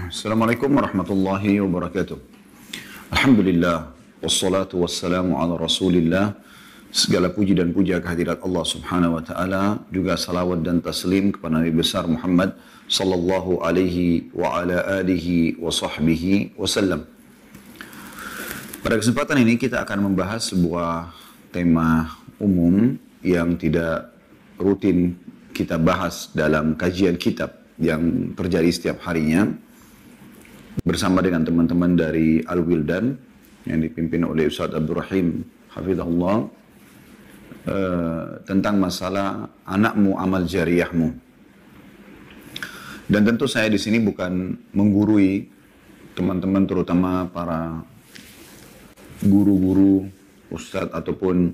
Assalamualaikum warahmatullahi wabarakatuh. Alhamdulillah, wassalatu wassalamu ala rasulillah. Segala puji dan puja kehadirat Allah subhanahu wa ta'ala. Juga salawat dan taslim kepada Nabi besar Muhammad sallallahu alaihi wa ala alihi wa sahbihi wasallam. Pada kesempatan ini kita akan membahas sebuah tema umum yang tidak rutin kita bahas dalam kajian kitab yang terjadi setiap harinya bersama dengan teman-teman dari Al-Wildan yang dipimpin oleh Ustaz Abdul Rahim hafizahullah, tentang masalah anakmu amal jariyahmu. Dan tentu saya di sini bukan menggurui teman-teman, terutama para guru-guru, ustadz ataupun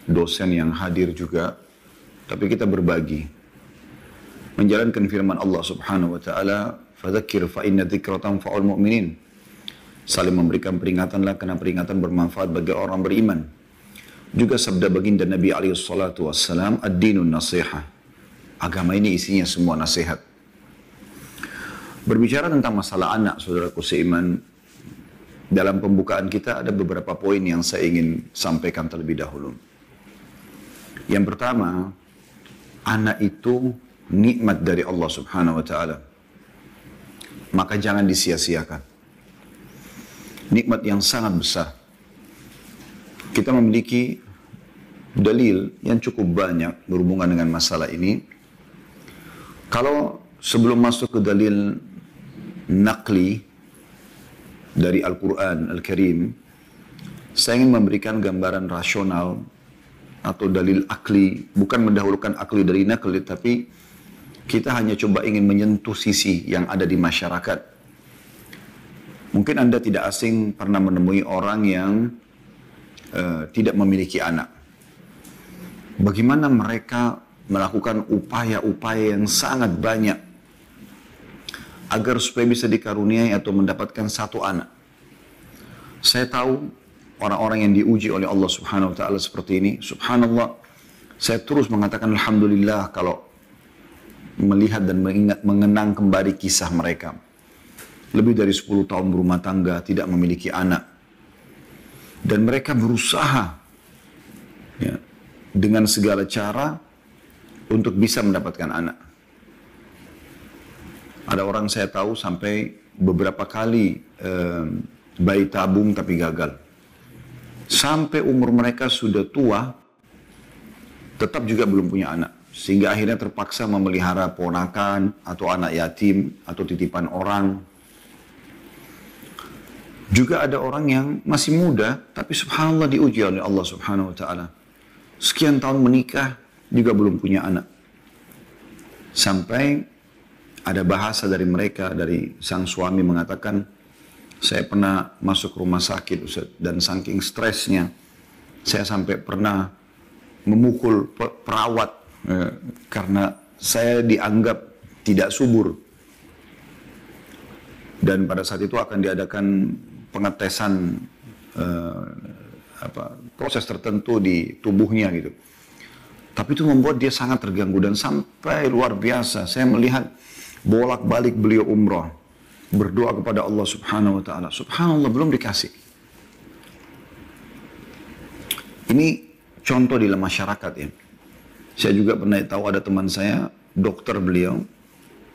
dosen yang hadir juga, tapi kita berbagi menjalankan firman Allah subhanahu wa ta'ala, fadzakir fa inna dzikra tanfa'ul mu'minin. Saling memberikan peringatanlah karena peringatan bermanfaat bagi orang beriman. Juga sabda baginda Nabi alaihi salatu wassalam, ad-dinun nasihah. Agama ini isinya semua nasihat. Berbicara tentang masalah anak, saudaraku seiman, dalam pembukaan kita ada beberapa poin yang saya ingin sampaikan terlebih dahulu. Yang pertama, anak itu nikmat dari Allah subhanahu wa ta'ala. Maka jangan disia-siakan. Nikmat yang sangat besar. Kita memiliki dalil yang cukup banyak berhubungan dengan masalah ini. Kalau sebelum masuk ke dalil naqli dari Al-Quran Al-Karim, saya ingin memberikan gambaran rasional atau dalil akli, bukan mendahulukan akli dari naqli, tapi kita hanya coba ingin menyentuh sisi yang ada di masyarakat. Mungkin Anda tidak asing pernah menemui orang yang tidak memiliki anak. Bagaimana mereka melakukan upaya-upaya yang sangat banyak agar supaya bisa dikaruniai atau mendapatkan satu anak. Saya tahu orang-orang yang diuji oleh Allah subhanahu wa ta'ala seperti ini. Subhanallah, saya terus mengatakan alhamdulillah kalau melihat dan mengenang kembali kisah mereka. Lebih dari 10 tahun berumah tangga, tidak memiliki anak. Dan mereka berusaha ya, dengan segala cara untuk bisa mendapatkan anak. Ada orang saya tahu sampai beberapa kali bayi tabung tapi gagal. Sampai umur mereka sudah tua, tetap juga belum punya anak. Sehingga akhirnya terpaksa memelihara ponakan atau anak yatim atau titipan orang. Juga ada orang yang masih muda, tapi subhanallah diuji oleh Allah subhanahu wa ta'ala. Sekian tahun menikah, juga belum punya anak. Sampai ada bahasa dari mereka, dari sang suami mengatakan, saya pernah masuk rumah sakit Ustaz, dan saking stresnya, saya sampai pernah memukul perawat karena saya dianggap tidak subur. Dan pada saat itu akan diadakan pengetesan proses tertentu di tubuhnya gitu. Tapi itu membuat dia sangat terganggu dan sampai luar biasa. Saya melihat bolak-balik beliau umrah, berdoa kepada Allah subhanahu wa ta'ala. Subhanallah, belum dikasih. Ini contoh di dalam masyarakat ya. Saya juga pernah tahu ada teman saya, dokter beliau,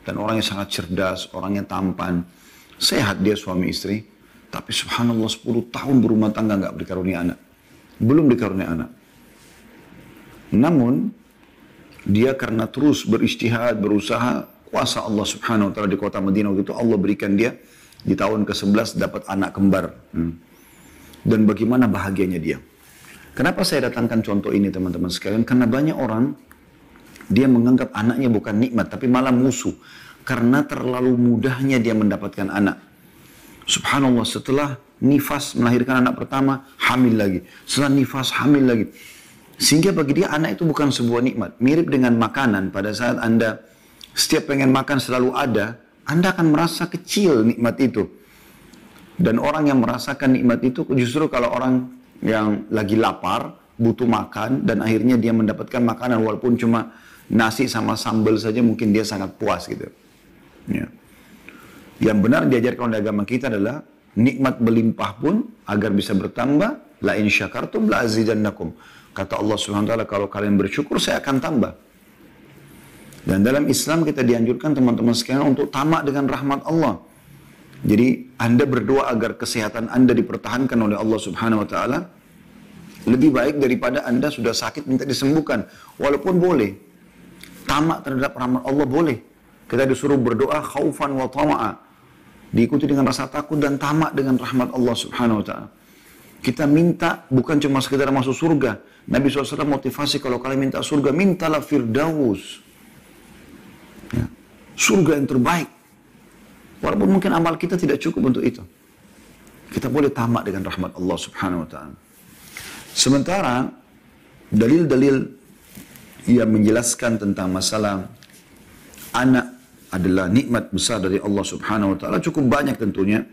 dan orangnya sangat cerdas, orangnya tampan, sehat dia suami istri, tapi subhanallah 10 tahun berumah tangga nggak dikarunia anak. Belum dikarunia anak. Namun, dia karena terus beristihad, berusaha, kuasa Allah subhanahu wa ta'ala di kota Madinah waktu itu, Allah berikan dia di tahun ke-11 dapat anak kembar. Dan bagaimana bahagianya dia. Kenapa saya datangkan contoh ini teman-teman sekalian? Karena banyak orang, dia menganggap anaknya bukan nikmat, tapi malah musuh. Karena terlalu mudahnya dia mendapatkan anak. Subhanallah, setelah nifas melahirkan anak pertama, hamil lagi. Setelah nifas, hamil lagi. Sehingga bagi dia anak itu bukan sebuah nikmat. Mirip dengan makanan, pada saat Anda setiap pengen makan selalu ada, Anda akan merasa kecil nikmat itu. Dan orang yang merasakan nikmat itu justru kalau orang yang lagi lapar, butuh makan, dan akhirnya dia mendapatkan makanan walaupun cuma nasi sama sambal saja, mungkin dia sangat puas gitu. Ya. Yang benar diajarkan oleh agama kita adalah nikmat berlimpah pun agar bisa bertambah, la in syakartum la azidannakum. Kata Allah Subhanahu wa taala, kalau kalian bersyukur saya akan tambah. Dan dalam Islam kita dianjurkan teman-teman sekalian untuk tamak dengan rahmat Allah. Jadi Anda berdoa agar kesehatan Anda dipertahankan oleh Allah Subhanahu wa taala lebih baik daripada Anda sudah sakit minta disembuhkan. Walaupun boleh tamak terhadap rahmat Allah, boleh. Kita disuruh berdoa khaufan wa tama'a, diikuti dengan rasa takut dan tamak dengan rahmat Allah Subhanahu wa taala. Kita minta bukan cuma sekedar masuk surga. Nabi SAW motivasi, kalau kalian minta surga, mintalah firdaus. Ya. Surga yang terbaik. Walaupun mungkin amal kita tidak cukup untuk itu. Kita boleh tamak dengan rahmat Allah Subhanahu wa taala. Sementara dalil-dalil yang menjelaskan tentang masalah anak adalah nikmat besar dari Allah Subhanahu wa taala cukup banyak tentunya.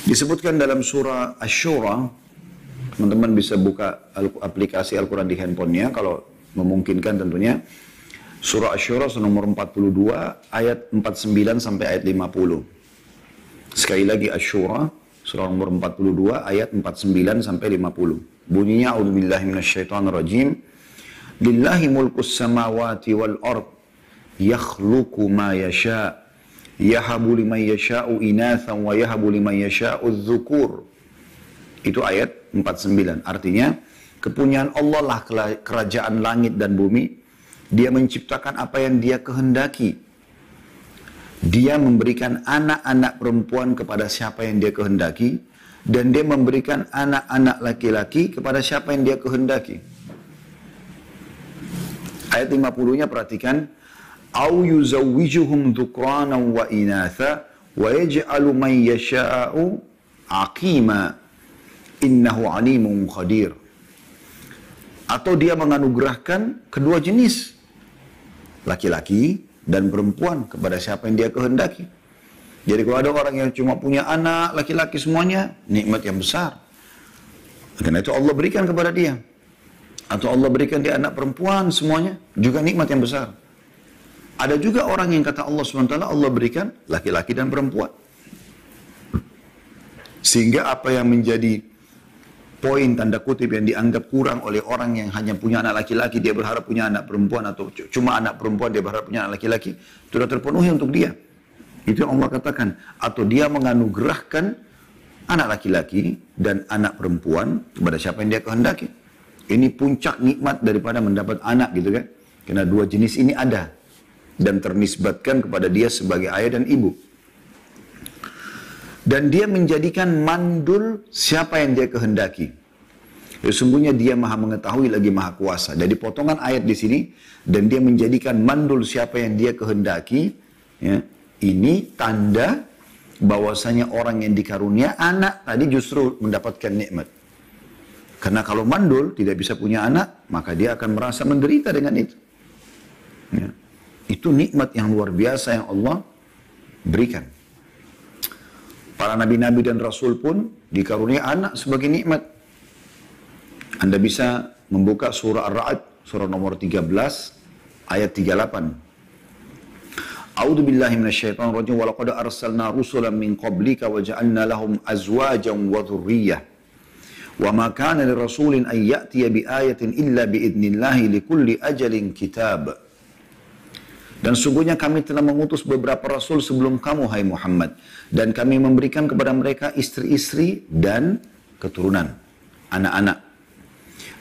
Disebutkan dalam surah Asy-Syura, teman-teman bisa buka aplikasi Al-Quran di handphonenya kalau memungkinkan tentunya. Surah Asy-Syura nomor 42 ayat 49 sampai ayat 50. Sekali lagi Asy-Syura surah nomor 42 ayat 49 sampai 50. Bunyinya a'udzubillahi minasyaitonirrajim. Lillahi mulkus samawati wal ard yakhluqu ma yasha' yahabu liman yasha'u inathan wa yahabu liman yasha'u dzukur. Itu ayat 49. Artinya kepunyaan Allah lah kerajaan langit dan bumi. Dia menciptakan apa yang dia kehendaki. Dia memberikan anak-anak perempuan kepada siapa yang dia kehendaki. Dan dia memberikan anak-anak laki-laki kepada siapa yang dia kehendaki. Ayat 50-nya perhatikan. Au yuzawwijuhum dhukranan wa inatha wa yaj'alu man yasha'u aqima innahu alimun qadir. Atau dia menganugerahkan kedua jenis, laki-laki dan perempuan kepada siapa yang dia kehendaki. Jadi kalau ada orang yang cuma punya anak laki-laki semuanya, nikmat yang besar. Karena itu Allah berikan kepada dia. Atau Allah berikan dia anak perempuan semuanya, juga nikmat yang besar. Ada juga orang yang kata Allah SWT, Allah berikan laki-laki dan perempuan. Sehingga apa yang menjadi poin tanda kutip yang dianggap kurang oleh orang yang hanya punya anak laki-laki, dia berharap punya anak perempuan, atau cuma anak perempuan dia berharap punya anak laki-laki, sudah terpenuhi untuk dia. Itu yang Allah katakan. Atau dia menganugerahkan anak laki-laki dan anak perempuan kepada siapa yang dia kehendaki. Ini puncak nikmat daripada mendapat anak gitu kan. Karena dua jenis ini ada dan ternisbatkan kepada dia sebagai ayah dan ibu. Dan dia menjadikan mandul siapa yang dia kehendaki. Sesungguhnya dia maha mengetahui lagi maha kuasa. Jadi potongan ayat di sini, dan dia menjadikan mandul siapa yang dia kehendaki. Ya, ini tanda bahwasanya orang yang dikarunia anak tadi justru mendapatkan nikmat. Karena kalau mandul tidak bisa punya anak, maka dia akan merasa menderita dengan itu. Ya. Itu nikmat yang luar biasa yang Allah berikan. Para nabi-nabi dan rasul pun dikarunia anak sebagai nikmat. Anda bisa membuka surah Ar-Ra'd, surah nomor 13, ayat 38. A'udzu billahi minasyaitonir rajim. Wa laqad arsalna rusulan min qablika wa ja'alna lahum azwajan wa dhurriyyah. Wa ma kana lirasulin an ya'tiya bi ayatin illa bi idnillahi likulli ajalin kitab. Dan sungguhnya kami telah mengutus beberapa rasul sebelum kamu, hai Muhammad. Dan kami memberikan kepada mereka istri-istri dan keturunan, anak-anak.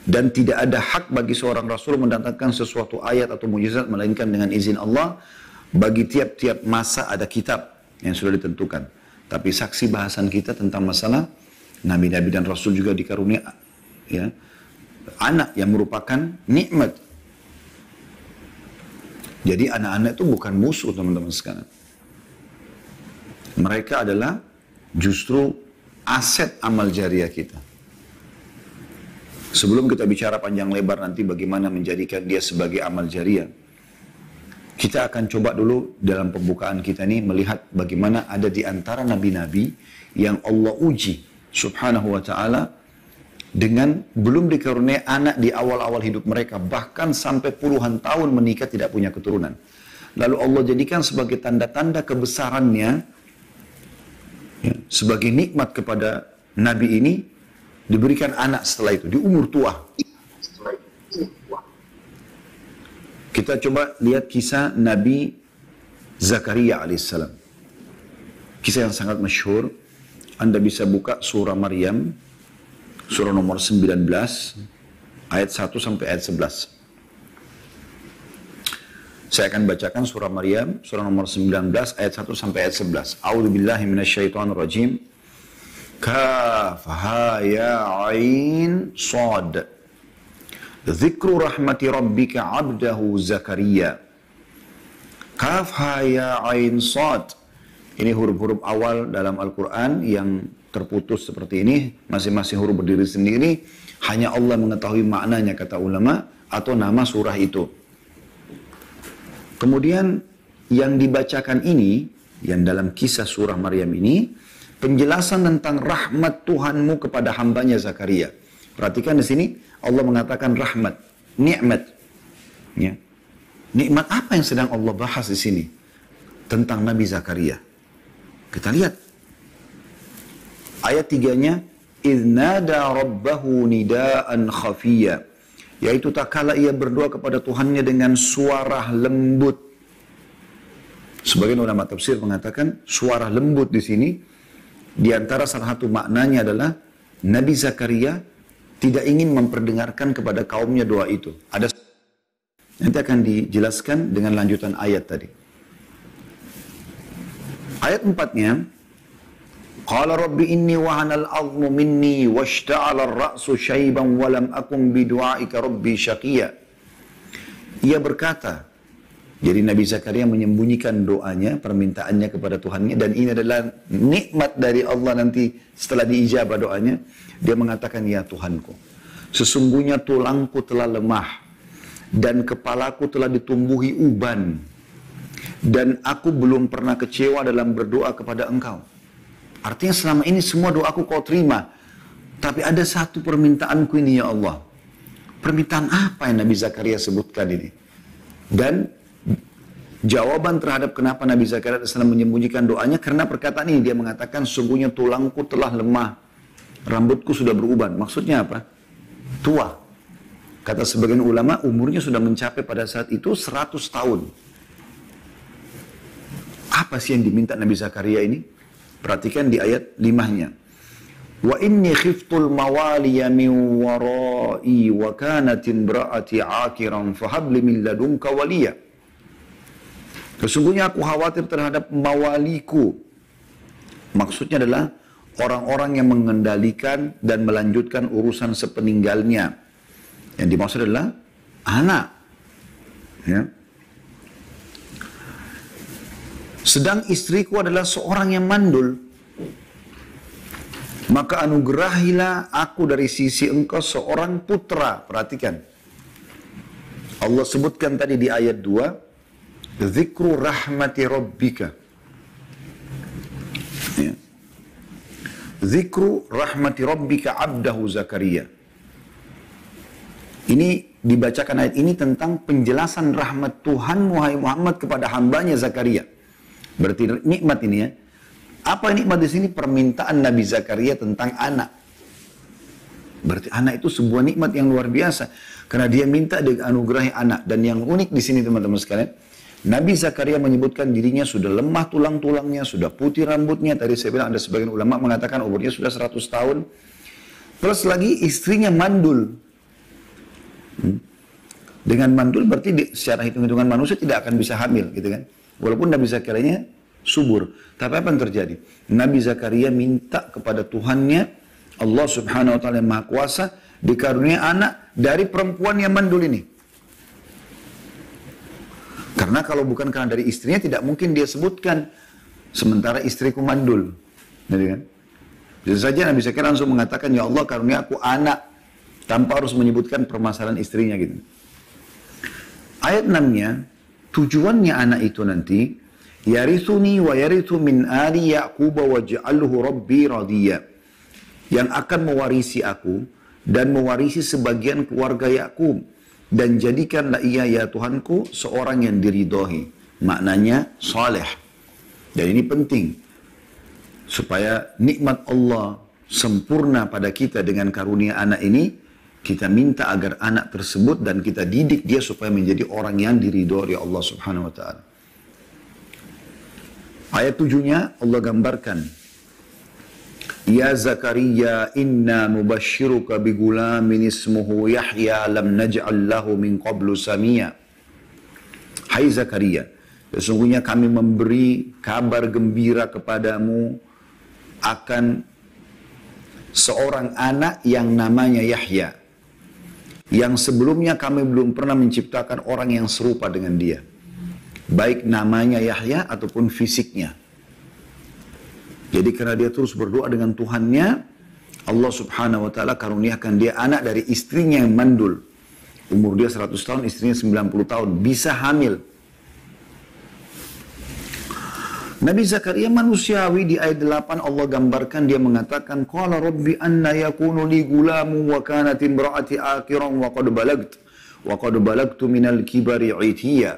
Dan tidak ada hak bagi seorang rasul mendatangkan sesuatu ayat atau mukjizat melainkan dengan izin Allah. Bagi tiap-tiap masa ada kitab yang sudah ditentukan. Tapi saksi bahasan kita tentang masalah nabi-nabi dan rasul juga dikarunia ya, anak yang merupakan nikmat. Jadi anak-anak itu bukan musuh teman-teman sekalian. Mereka adalah justru aset amal jariah kita. Sebelum kita bicara panjang lebar nanti bagaimana menjadikan dia sebagai amal jariah, kita akan coba dulu dalam pembukaan kita ini melihat bagaimana ada di antara nabi-nabi yang Allah uji subhanahu wa ta'ala dengan belum dikaruniai anak di awal-awal hidup mereka, bahkan sampai puluhan tahun menikah tidak punya keturunan. lalu Allah jadikan sebagai tanda-tanda kebesarannya, ya, sebagai nikmat kepada Nabi ini, diberikan anak setelah itu, di umur tua. Kita coba lihat kisah Nabi Zakaria alaihissalam. Kisah yang sangat masyhur. Anda bisa buka surah Maryam, surah nomor 19, ayat 1 sampai ayat 11. Saya akan bacakan surah Maryam, surah nomor 19, ayat 1 sampai ayat 11. A'udzu billahi minasyaitonir rajim. Kaf ha ya ain sad. Dzikru rahmati rabbika 'abdahu Zakaria. Kaf ha ya ain sad. Ini huruf-huruf awal dalam Al-Quran yang terputus seperti ini. Masing-masing huruf berdiri sendiri. Hanya Allah mengetahui maknanya, kata ulama, atau nama surah itu. Kemudian yang dibacakan ini, yang dalam kisah surah Maryam ini, penjelasan tentang rahmat Tuhanmu kepada hambanya Zakaria. Perhatikan di sini, Allah mengatakan rahmat, nikmat. Ya. Nikmat apa yang sedang Allah bahas di sini? Tentang Nabi Zakaria. Kita lihat. Ayat 3-nya, إِذْ نَادَى رَبَّهُ نِدَاءً خَفِيًّا. Yaitu tak kala ia berdoa kepada Tuhannya dengan suara lembut. Sebagian ulama tafsir mengatakan suara lembut di sini, di antara salah satu maknanya adalah Nabi Zakaria tidak ingin memperdengarkan kepada kaumnya doa itu. Nanti akan dijelaskan dengan lanjutan ayat tadi. Ayat 4-nya, Qala rabbi inni wahanal azmu minni washta'ala ar-ra'su syaiban wa lam akun bidu'aika rabbi syaqiyya. Ia berkata, jadi Nabi Zakaria menyembunyikan doanya, permintaannya kepada Tuhannya, dan ini adalah nikmat dari Allah nanti setelah diijabah doanya. Dia mengatakan, ya Tuhanku, sesungguhnya tulangku telah lemah dan kepalaku telah ditumbuhi uban, dan aku belum pernah kecewa dalam berdoa kepada Engkau. Artinya selama ini semua doaku Kau terima. Tapi ada satu permintaanku ini ya Allah. Permintaan apa yang Nabi Zakaria sebutkan ini? Dan jawaban terhadap kenapa Nabi Zakaria sedang menyembunyikan doanya, karena perkataan ini dia mengatakan sesungguhnya tulangku telah lemah, rambutku sudah beruban. Maksudnya apa? Tua. Kata sebagian ulama umurnya sudah mencapai pada saat itu 100 tahun. Apa sih yang diminta Nabi Zakaria ini? Perhatikan di ayat 5-nya. Wa inni khiftul mawaliya min warai wa kanat imraati akiran fahabli min ladunka waliya. Sesungguhnya aku khawatir terhadap mawaliku. Maksudnya adalah orang-orang yang mengendalikan dan melanjutkan urusan sepeninggalnya. Yang dimaksud adalah anak. Ya. Sedang istriku adalah seorang yang mandul. Maka anugerahilah aku dari sisi engkau seorang putra. Perhatikan. Allah sebutkan tadi di ayat 2. Dzikru rahmati rabbika. Ya. Dzikru rahmati rabbika abdahu Zakaria. Ini dibacakan ayat ini tentang penjelasan rahmat Tuhan Muhammad kepada hambanya Zakaria. Berarti nikmat ini ya. Apa nikmat di sini? Permintaan Nabi Zakaria tentang anak. Berarti anak itu sebuah nikmat yang luar biasa. Karena dia minta dianugerahi anak. Dan yang unik di sini teman-teman sekalian, Nabi Zakaria menyebutkan dirinya sudah lemah tulang-tulangnya, sudah putih rambutnya. Tadi saya bilang ada sebagian ulama mengatakan umurnya sudah 100 tahun. Plus lagi istrinya mandul. Dengan mandul berarti secara hitung-hitungan manusia tidak akan bisa hamil gitu kan. Walaupun Nabi Zakaria subur. Tapi apa yang terjadi? Nabi Zakaria minta kepada Tuhannya, Allah subhanahu wa ta'ala yang maha kuasa, dikarunia anak dari perempuan yang mandul ini. Karena kalau bukan karena dari istrinya, tidak mungkin dia sebutkan, sementara istriku mandul. Jadi kan? Jadi saja Nabi Zakaria langsung mengatakan, ya Allah karunia aku anak, tanpa harus menyebutkan permasalahan istrinya gitu. Ayat 6-nya, tujuannya anak itu nanti, yarithuni wa yarithu min ali Ya'qub waj'alhu rabbi radiyya. Yang akan mewarisi aku dan mewarisi sebagian keluarga Yakub, dan jadikanlah ia ya Tuhanku seorang yang diridhoi. maknanya saleh. Dan ini penting supaya nikmat Allah sempurna pada kita dengan karunia anak ini. Kita minta agar anak tersebut dan kita didik dia supaya menjadi orang yang diridhoi oleh Allah Subhanahu wa taala. Ayat 7-nya Allah gambarkan, Ya Zakaria inna nubashiruka bigulamin ismuhu Yahya lam naj'al lahu min qablu samia. Hai Zakaria, sesungguhnya kami memberi kabar gembira kepadamu akan seorang anak yang namanya Yahya. Yang sebelumnya kami belum pernah menciptakan orang yang serupa dengan dia. Baik namanya Yahya ataupun fisiknya. Jadi karena dia terus berdoa dengan Tuhannya, Allah Subhanahu wa taala karuniakan dia anak dari istrinya yang mandul. Umur dia 100 tahun, istrinya 90 tahun, bisa hamil. Nabi Zakaria manusiawi di ayat 8 Allah gambarkan dia mengatakan qala rabbi anna yakunu li gulamu wa kanat imraati akiran wa qad balagtu minal kibari itiya.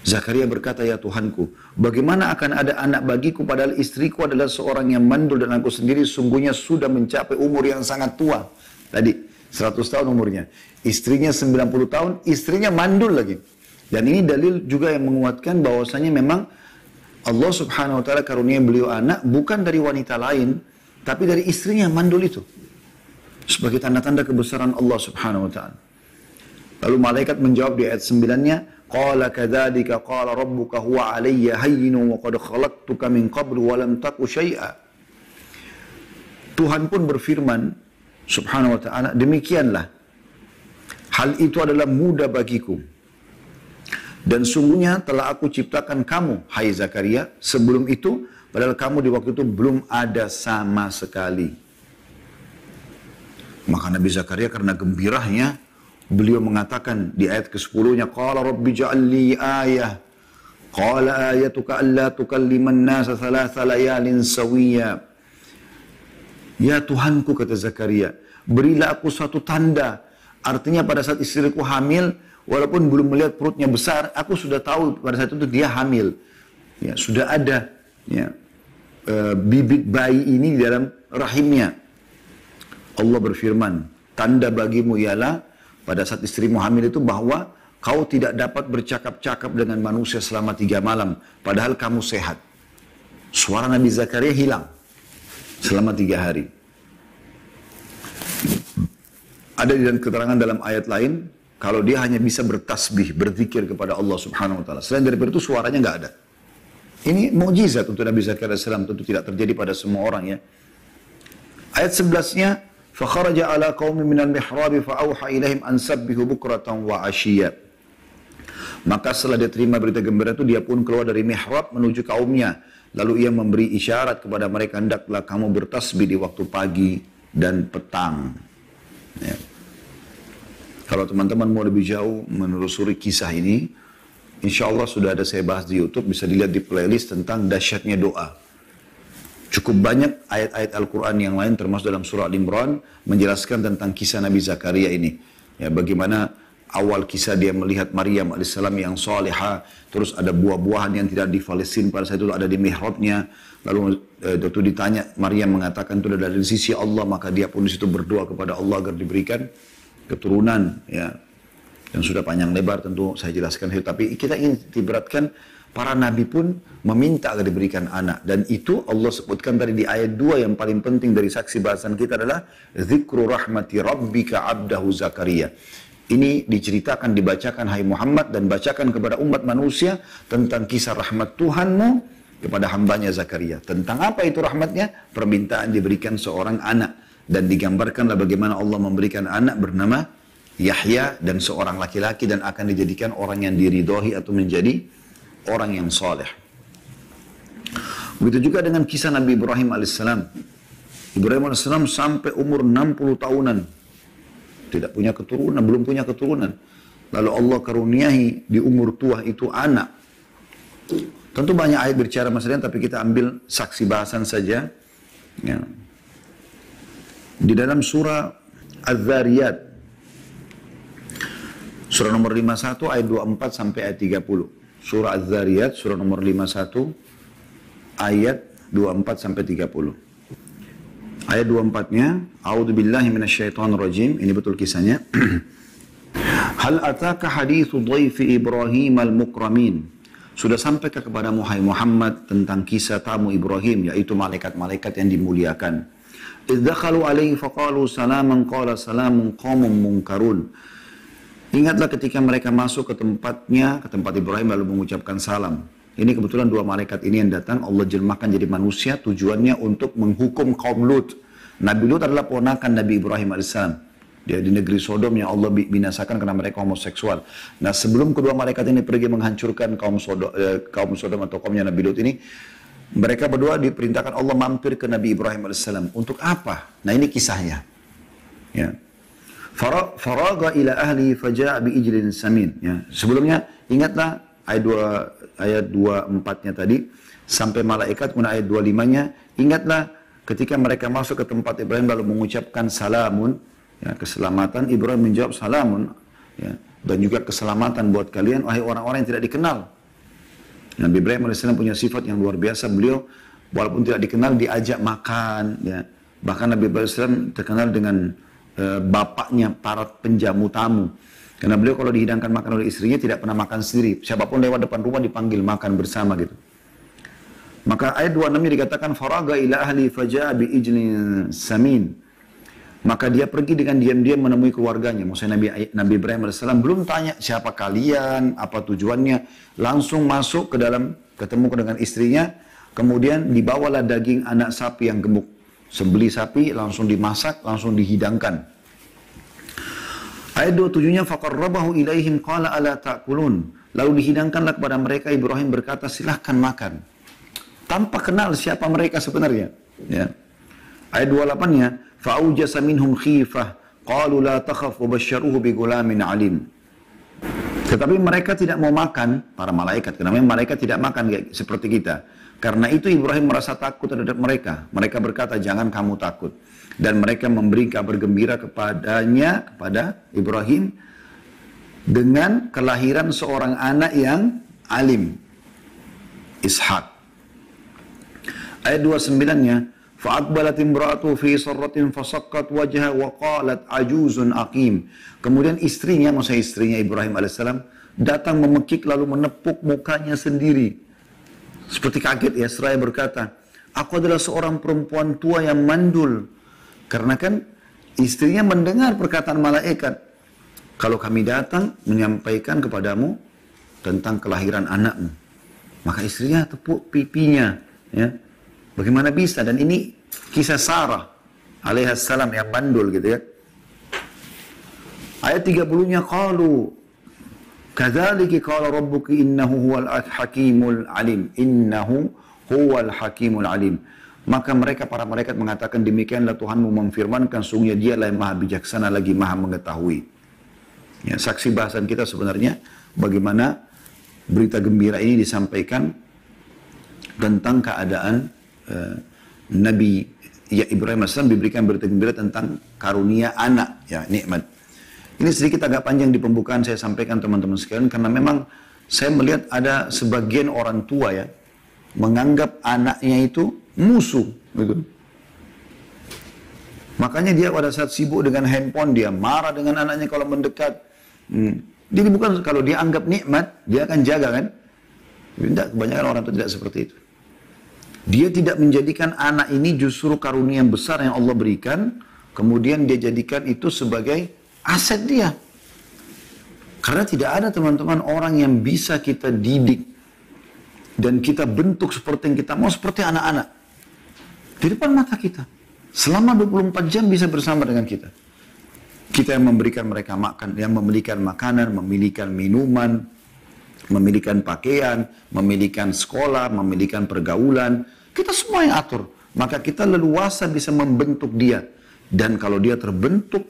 Zakaria berkata, ya Tuhanku, bagaimana akan ada anak bagiku padahal istriku adalah seorang yang mandul dan aku sendiri sungguhnya sudah mencapai umur yang sangat tua. Tadi 100 tahun umurnya, istrinya 90 tahun, istrinya mandul lagi. Dan ini dalil juga yang menguatkan bahwasanya memang Allah Subhanahu wa taala karunia beliau anak bukan dari wanita lain, tapi dari istrinya yang mandul itu. Sebagai tanda-tanda kebesaran Allah Subhanahu wa taala. Lalu malaikat menjawab di ayat 9-nya, qala kadzalika qala rabbuka huwa 'alayya hayyinun wa qad khalaqtuka min qablu wa lam taku syai'a. Tuhan pun berfirman Subhanahu wa taala, demikianlah hal itu adalah mudah bagiku. Dan sungguhnya telah aku ciptakan kamu, hai Zakaria, sebelum itu, padahal kamu di waktu itu belum ada sama sekali. Maka Nabi Zakaria karena gembiranya, beliau mengatakan di ayat ke-10-nya, Qala Rabbi ja'alli ayah, Qala ayatuka alla tukalliman nasa thalatha layalin sawiya. Ya Tuhanku, kata Zakaria, berilah aku suatu tanda. Artinya pada saat istriku hamil, walaupun belum melihat perutnya besar, aku sudah tahu pada saat itu dia hamil. Ya, sudah ada ya, bibit bayi ini di dalam rahimnya. Allah berfirman, tanda bagimu ialah pada saat istrimu hamil itu bahwa kau tidak dapat bercakap-cakap dengan manusia selama 3 malam. Padahal kamu sehat. Suara Nabi Zakaria hilang selama 3 hari. Ada di dalam keterangan dalam ayat lain, kalau dia hanya bisa bertasbih, berzikir kepada Allah Subhanahu wa taala. Selain daripada itu suaranya nggak ada. Ini mukjizat untuk Nabi Zakaria AS, tentu tidak terjadi pada semua orang ya. Ayat 11-nya, fa kharaja ala qaumi minal mihrab fa auha ilaihim an sabbihu bukratan wa 'ashiyya. Maka setelah dia terima berita gembira itu, dia pun keluar dari mihrab menuju kaumnya. Lalu ia memberi isyarat kepada mereka, hendaklah kamu bertasbih di waktu pagi dan petang. Ya. Kalau teman-teman mau lebih jauh menelusuri kisah ini, insya Allah sudah ada saya bahas di YouTube, bisa dilihat di playlist tentang dahsyatnya doa. Cukup banyak ayat-ayat Al-Quran yang lain termasuk dalam surah Al-Imran menjelaskan tentang kisah Nabi Zakaria ini. Ya, bagaimana awal kisah dia melihat Maryam AS yang salihah, terus ada buah-buahan yang tidak difalesin pada saat itu ada di mihrabnya. Lalu waktu ditanya, Maryam mengatakan itu dari sisi Allah, maka dia pun di situ berdoa kepada Allah agar diberikan keturunan, ya. Dan sudah panjang lebar tentu saya jelaskan itu. Tapi kita ingin diberatkan, para nabi pun meminta agar diberikan anak. Dan itu Allah sebutkan tadi di ayat 2 yang paling penting dari saksi bahasan kita adalah Zikru rahmati rabbika abdahu Zakaria. Ini diceritakan, dibacakan hai Muhammad dan bacakan kepada umat manusia tentang kisah rahmat Tuhanmu kepada hambanya Zakaria. Tentang apa itu rahmatnya? Permintaan diberikan seorang anak. Dan digambarkanlah bagaimana Allah memberikan anak bernama Yahya dan seorang laki-laki dan akan dijadikan orang yang diridhoi atau menjadi orang yang saleh. Begitu juga dengan kisah Nabi Ibrahim alaihissalam. Ibrahim alaihissalam sampai umur 60 tahunan tidak punya keturunan, belum punya keturunan. Lalu Allah karuniai di umur tua itu anak. Tentu banyak ayat berbicara masalahnya, tapi kita ambil saksi bahasan saja. Ya. Di dalam surah Az-Zariyat, surah nomor 51 ayat 24 sampai ayat 30. surah Az-Zariyat, surah nomor 51, ayat 24 sampai 30. Ayat 24-nya, A'udzubillahi minasyaitonirrajim. Ini betul kisahnya. Hal ataka hadithu dhaifi Ibrahim al-mukramin. Sudah sampaikah kepada Muhammad tentang kisah tamu Ibrahim, yaitu malaikat-malaikat yang dimuliakan. Idh dakhalu alaihi faqalu salaman qala salamun qaumun munkarun. Ingatlah ketika mereka masuk ke tempatnya, ke tempat Ibrahim lalu mengucapkan salam. Ini kebetulan dua malaikat ini yang datang, Allah jelmahkan jadi manusia, tujuannya untuk menghukum kaum Lut. Nabi Lut adalah ponakan Nabi Ibrahim AS. Dia di negeri Sodom yang Allah binasakan karena mereka homoseksual. Nah, sebelum kedua malaikat ini pergi menghancurkan kaum Sodom atau kaumnya Nabi Lut ini, mereka berdua diperintahkan Allah mampir ke Nabi Ibrahim AS. Untuk apa? Nah, ini kisahnya. Ya. Faraga ila ahli faja'a bi ijlin samin. Ya. Sebelumnya ingatlah ayat 24-nya tadi sampai malaikat, kemudian ayat 25-nya ingatlah ketika mereka masuk ke tempat Ibrahim lalu mengucapkan salamun, ya, keselamatan. Ibrahim menjawab salamun, ya, dan juga keselamatan buat kalian wahai orang-orang yang tidak dikenal. Nabi Ibrahim AS punya sifat yang luar biasa. Beliau walaupun tidak dikenal diajak makan, ya. Bahkan Nabi Ibrahim AS terkenal dengan bapaknya para penjamu tamu. Karena beliau kalau dihidangkan makan oleh istrinya tidak pernah makan sendiri. Siapapun lewat depan rumah dipanggil makan bersama gitu. Maka ayat 26 dikatakan faraga ila ahli faja'a bi ijlin samin. Maka dia pergi dengan diam-diam menemui keluarganya. Maksudnya Nabi Ibrahim AS belum tanya siapa kalian, apa tujuannya. Langsung masuk ke dalam, ketemu dengan istrinya. Kemudian dibawalah daging anak sapi yang gemuk. Sebeli sapi, langsung dimasak, langsung dihidangkan. Ayat 27-nya faqarrabahu ilaihim qala ala ta'kulun. Lalu dihidangkanlah kepada mereka. Ibrahim berkata, silahkan makan. Tanpa kenal siapa mereka sebenarnya. Ya. Ayat 28-nya fa'aujasa minhum khifah qalu la takhaf wa basyaruhu bi gulamin alim. Tetapi mereka tidak mau makan, para malaikat, karena memang malaikat tidak makan seperti kita. Karena itu Ibrahim merasa takut terhadap mereka. Mereka berkata, jangan kamu takut. Dan mereka memberi kabar gembira kepadanya, kepada Ibrahim, dengan kelahiran seorang anak yang alim, Ishak. Ayat 29-nya, فَأَقْبَلَتْ إِمْرَأَتُهُ فِي صَرَّةٍ فَصَكَّتْ وَجْهَهَا وَقَالَتْ عَجُوزٌ أَقِيمٌ. Kemudian istrinya, maksudnya istrinya Ibrahim AS, datang memekik lalu menepuk mukanya sendiri. Seperti kaget ya, seraya berkata, aku adalah seorang perempuan tua yang mandul. Karena kan istrinya mendengar perkataan malaikat. Kalau kami datang menyampaikan kepadamu tentang kelahiran anakmu. Maka istrinya tepuk pipinya. Ya. Bagaimana bisa? Dan ini kisah Sarah alaihissalam yang mandul gitu ya. Ayat 30-nya qalu kadzalika qala rabbuki innahu huwal hakimul alim. Innahu huwal hakimul alim. Maka mereka, para malaikat mengatakan, demikianlah Tuhanmu memfirmankan, sungguhnya dialah yang maha bijaksana lagi maha mengetahui. Ya, saksi bahasan kita sebenarnya bagaimana berita gembira ini disampaikan tentang keadaan Nabi Ibrahim AS diberikan berita gembira tentang karunia anak, ya, nikmat. Ini sedikit agak panjang di pembukaan saya sampaikan teman-teman sekalian, karena memang saya melihat ada sebagian orang tua ya menganggap anaknya itu musuh, gitu. Makanya dia pada saat sibuk dengan handphone, dia marah dengan anaknya kalau mendekat. Jadi bukan kalau dia anggap nikmat, dia akan jaga kan? Tidak, kebanyakan orang itu tidak seperti itu. Dia tidak menjadikan anak ini justru karunia yang besar yang Allah berikan, kemudian dia jadikan itu sebagai aset dia. Karena tidak ada teman-teman orang yang bisa kita didik dan kita bentuk seperti yang kita mau, seperti anak-anak. Di depan mata kita. Selama 24 jam bisa bersama dengan kita. Kita yang memberikan mereka makan, yang memilikan makanan, memilikan minuman, memilikan pakaian, memilikan sekolah, memilikan pergaulan. Kita semua yang atur. Maka kita leluasa bisa membentuk dia. Dan kalau dia terbentuk,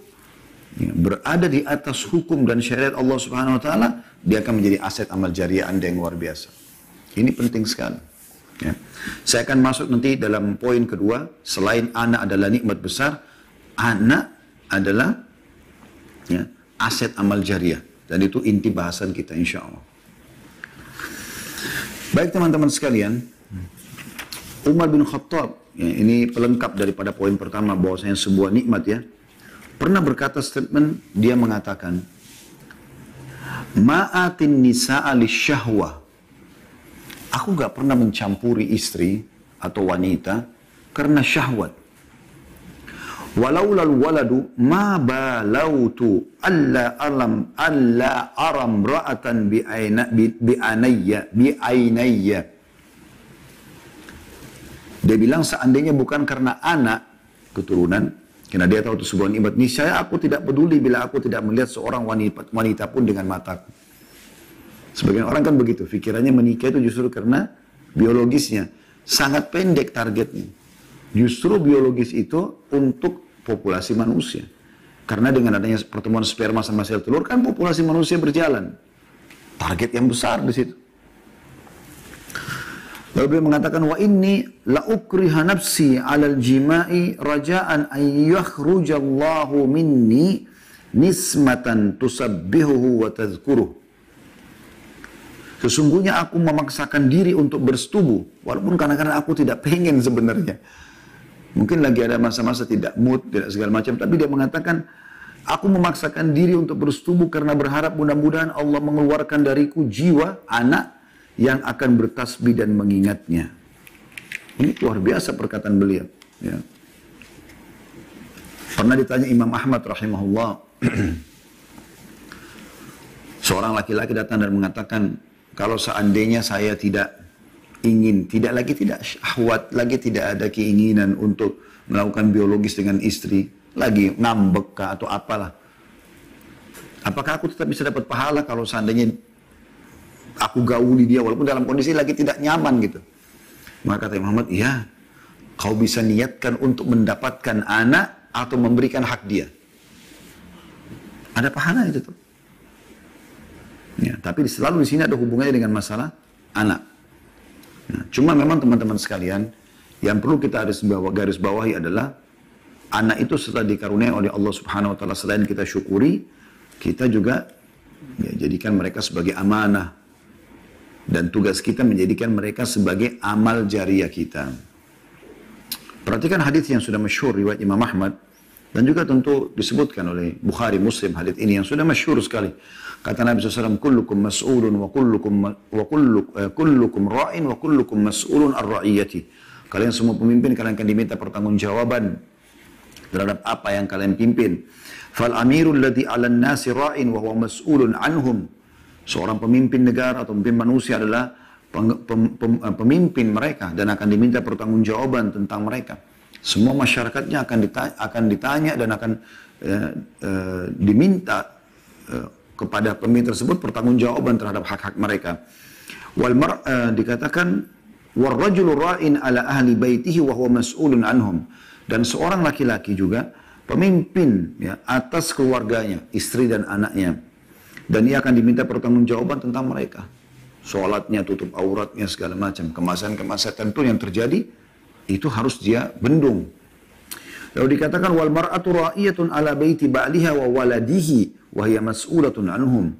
ya, berada di atas hukum dan syariat Allah Subhanahu Wa Taala, dia akan menjadi aset amal jariah Anda yang luar biasa. Ini penting sekali. Ya. Saya akan masuk nanti dalam poin kedua. Selain anak adalah nikmat besar, anak adalah ya, aset amal jariah. Dan itu inti bahasan kita insya Allah. Baik teman-teman sekalian, Umar bin Khattab, ya, ini pelengkap daripada poin pertama bahwasanya sebuah nikmat ya, pernah berkata statement, dia mengatakan, ma'atin nisa'a lisyahwah. Aku gak pernah mencampuri istri atau wanita karena syahwat. Walaulal waladu ma balautu alla aram ra'atan bi'ainayya. Dia bilang seandainya bukan karena anak keturunan, karena dia tahu itu sebuah nikmat, niscaya aku tidak peduli bila aku tidak melihat seorang wanita pun dengan mataku. Sebagian orang kan begitu, pikirannya menikah itu justru karena biologisnya. Sangat pendek targetnya. Justru biologis itu untuk populasi manusia. Karena dengan adanya pertemuan sperma sama sel telur kan populasi manusia berjalan. Target yang besar di situ. Lalu beliau mengatakan, wa inni la ukriha nafsi 'alal jima'i raja'an an yakhrujallahu minni nismatan tusabbihuhu wa tadhkuruh. Sesungguhnya aku memaksakan diri untuk bersetubuh, walaupun kadang-kadang aku tidak pengen sebenarnya. Mungkin lagi ada masa-masa tidak mood, tidak segala macam, tapi dia mengatakan, aku memaksakan diri untuk bersetubuh karena berharap mudah-mudahan Allah mengeluarkan dariku jiwa, anak, yang akan bertasbih dan mengingatnya. Ini luar biasa perkataan beliau. Ya. Pernah ditanya Imam Ahmad rahimahullah, seorang laki-laki datang dan mengatakan, kalau seandainya saya tidak ingin, tidak syahwat, lagi tidak ada keinginan untuk melakukan biologis dengan istri, lagi ngambek atau apalah, apakah aku tetap bisa dapat pahala kalau seandainya aku gauli dia walaupun dalam kondisi lagi tidak nyaman gitu? Maka kata Imam Ahmad, iya, kau bisa niatkan untuk mendapatkan anak atau memberikan hak dia. Ada pahala itu tuh. Ya, tapi selalu di sini ada hubungannya dengan masalah anak. Nah, cuma memang teman-teman sekalian, yang perlu kita garis bawahi adalah anak itu setelah dikaruniai oleh Allah Subhanahu Wa Taala, selain kita syukuri, kita juga ya, jadikan mereka sebagai amanah, dan tugas kita menjadikan mereka sebagai amal jariah kita. Perhatikan hadis yang sudah masyhur riwayat Imam Ahmad, dan juga tentu disebutkan oleh Bukhari, Muslim, hadis ini yang sudah masyhur sekali. Kata Nabi SAW, kullukum mas'ulun wa kullukum ra'in wa kullukum mas'ulun ar-ra'iyati. Kalian semua pemimpin, kalian akan diminta pertanggungjawaban terhadap apa yang kalian pimpin. Fal amirul ladzi 'alan nasi ra'in wa huwa mas'ulun anhum. Seorang pemimpin negara atau pemimpin manusia adalah pemimpin mereka dan akan diminta pertanggungjawaban tentang mereka. Semua masyarakatnya akan ditanya dan akan diminta kepada pemimpin tersebut pertanggungjawaban terhadap hak-hak mereka. Dikatakan warrajulu ra'in ala ahli baitihi wa huwa mas'ulun anhum. Dan seorang laki-laki juga pemimpin ya, atas keluarganya, istri dan anaknya. Dan ia akan diminta pertanggungjawaban tentang mereka. Sholatnya, tutup auratnya, segala macam. Kemasan-kemasan tentu yang terjadi, itu harus dia bendung. Lalu dikatakan, wal mar'atu ra'iyatun ala baiti ba'liha wa waladihi wa hiya mas'ulatun anhum.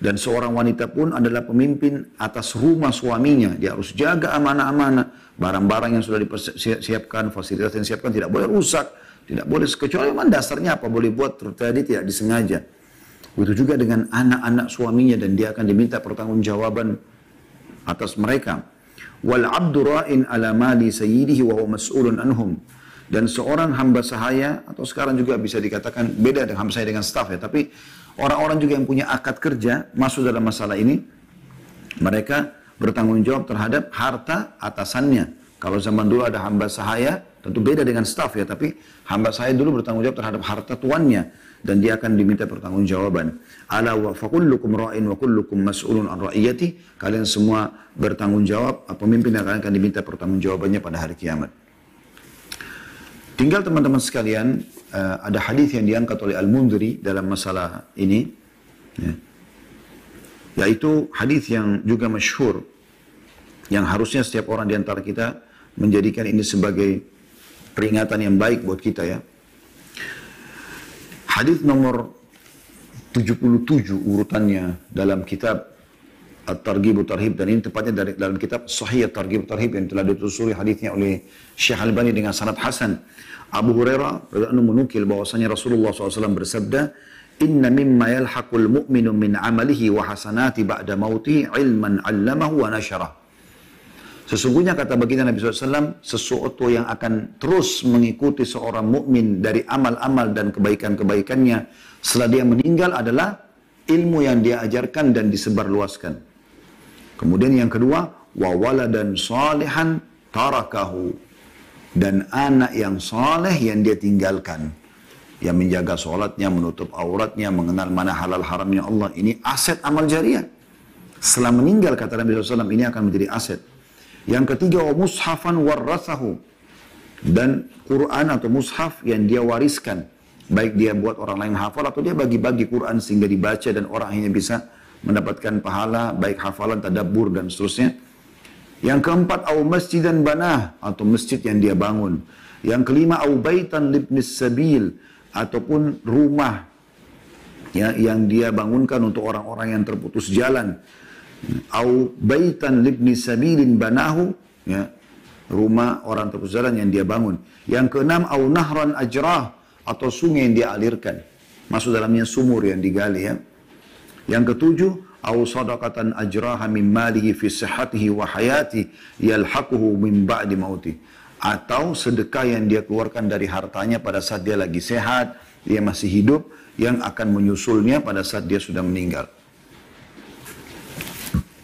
Dan seorang wanita pun adalah pemimpin atas rumah suaminya. Dia harus jaga amanah-amanah. Barang-barang yang sudah disiapkan, fasilitas yang disiapkan tidak boleh rusak. Tidak boleh, kecuali memang dasarnya apa boleh buat terjadi tidak disengaja. Begitu juga dengan anak-anak suaminya, dan dia akan diminta pertanggungjawaban atas mereka. Wal abdu ra'in ala mali sayyidihi wa huwa mas'ulun anhum. Dan seorang hamba sahaya, atau sekarang juga bisa dikatakan beda dengan hamba sahaya dengan staff ya, tapi orang-orang juga yang punya akad kerja masuk dalam masalah ini, mereka bertanggung jawab terhadap harta atasannya. Kalau zaman dulu ada hamba sahaya, tentu beda dengan staff ya, tapi hamba sahaya dulu bertanggung jawab terhadap harta tuannya, dan dia akan diminta pertanggungjawaban. Ala wa fakullukum ra'in wa kullukum mas'ulun an ra'iyati. Kalian semua bertanggung jawab, pemimpin yang akan diminta pertanggungjawabannya pada hari kiamat. Tinggal teman-teman sekalian, ada hadis yang diangkat oleh Al-Mundhiri dalam masalah ini, ya, yaitu hadis yang juga masyhur, yang harusnya setiap orang di antara kita menjadikan ini sebagai peringatan yang baik buat kita ya. Hadis nomor 77 urutannya dalam kitab At-Targhib Tarhib, dan ini tepatnya dari dalam kitab Sahih At-Targhib Tarhib yang telah ditelusuri hadisnya oleh Syekh Albani dengan sanad hasan. Abu Hurairah radhiyallahu anhu menukil bahwasanya Rasulullah SAW bersabda, "Inna mimma yalhaqul mu'minu min amalihi wa hasanati ba'da mauti ilman 'allamahu wa nasyarah." Sesungguhnya kata baginda Nabi SAW, sesuatu yang akan terus mengikuti seorang mukmin dari amal-amal dan kebaikan-kebaikannya setelah dia meninggal adalah ilmu yang dia ajarkan dan disebarluaskan. Kemudian yang kedua, wa waladan salihan tarakahu, dan anak yang saleh yang dia tinggalkan, yang menjaga sholatnya, menutup auratnya, mengenal mana halal haramnya Allah. Ini aset amal jariah. Setelah meninggal, kata Nabi SAW, ini akan menjadi aset. Yang ketiga, wa mushafan warasahu, dan Quran atau mushaf yang dia wariskan. Baik dia buat orang lain hafal atau dia bagi-bagi Quran sehingga dibaca dan orang hanya bisa mendapatkan pahala, baik hafalan, tadabbur, dan seterusnya. Yang keempat, au masjidan banah, atau masjid yang dia bangun. Yang kelima, au baitan libnis sabil, ataupun rumah ya, yang dia bangunkan untuk orang-orang yang terputus jalan. Au baitan libnis sabilin banahu, ya, rumah orang terputus jalan yang dia bangun. Yang keenam, au nahran ajrah, atau sungai yang dia alirkan. Masuk dalamnya sumur yang digali, ya. Yang ketujuh, au sadaqatan ajraha min malihi fi sihhatihi wa hayati yalhaquhu min ba'di mauti, atau sedekah yang dia keluarkan dari hartanya pada saat dia lagi sehat, dia masih hidup, yang akan menyusulnya pada saat dia sudah meninggal.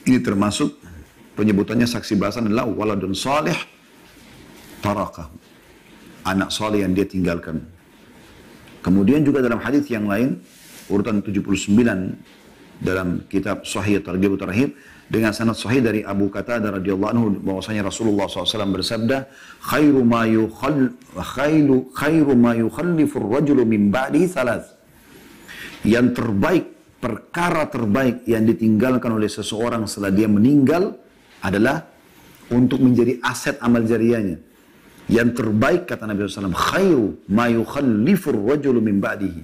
Ini termasuk penyebutannya saksi bahasan adalah waladun salih tarakah, anak saleh yang dia tinggalkan. Kemudian juga dalam hadis yang lain, urutan 79 dalam kitab Sahih Targhib Tarhib dengan sanad sahih dari Abu Qatadah radhiyallahu anhu bahwasanya Rasulullah SAW bersabda, khairu ma yukhallifur rajulu min ba'di thalath, yang terbaik, perkara terbaik yang ditinggalkan oleh seseorang setelah dia meninggal adalah untuk menjadi aset amal jariahnya. Yang terbaik, kata Nabi SAW, khairu ma yukhallifur rajulu min ba'dihi.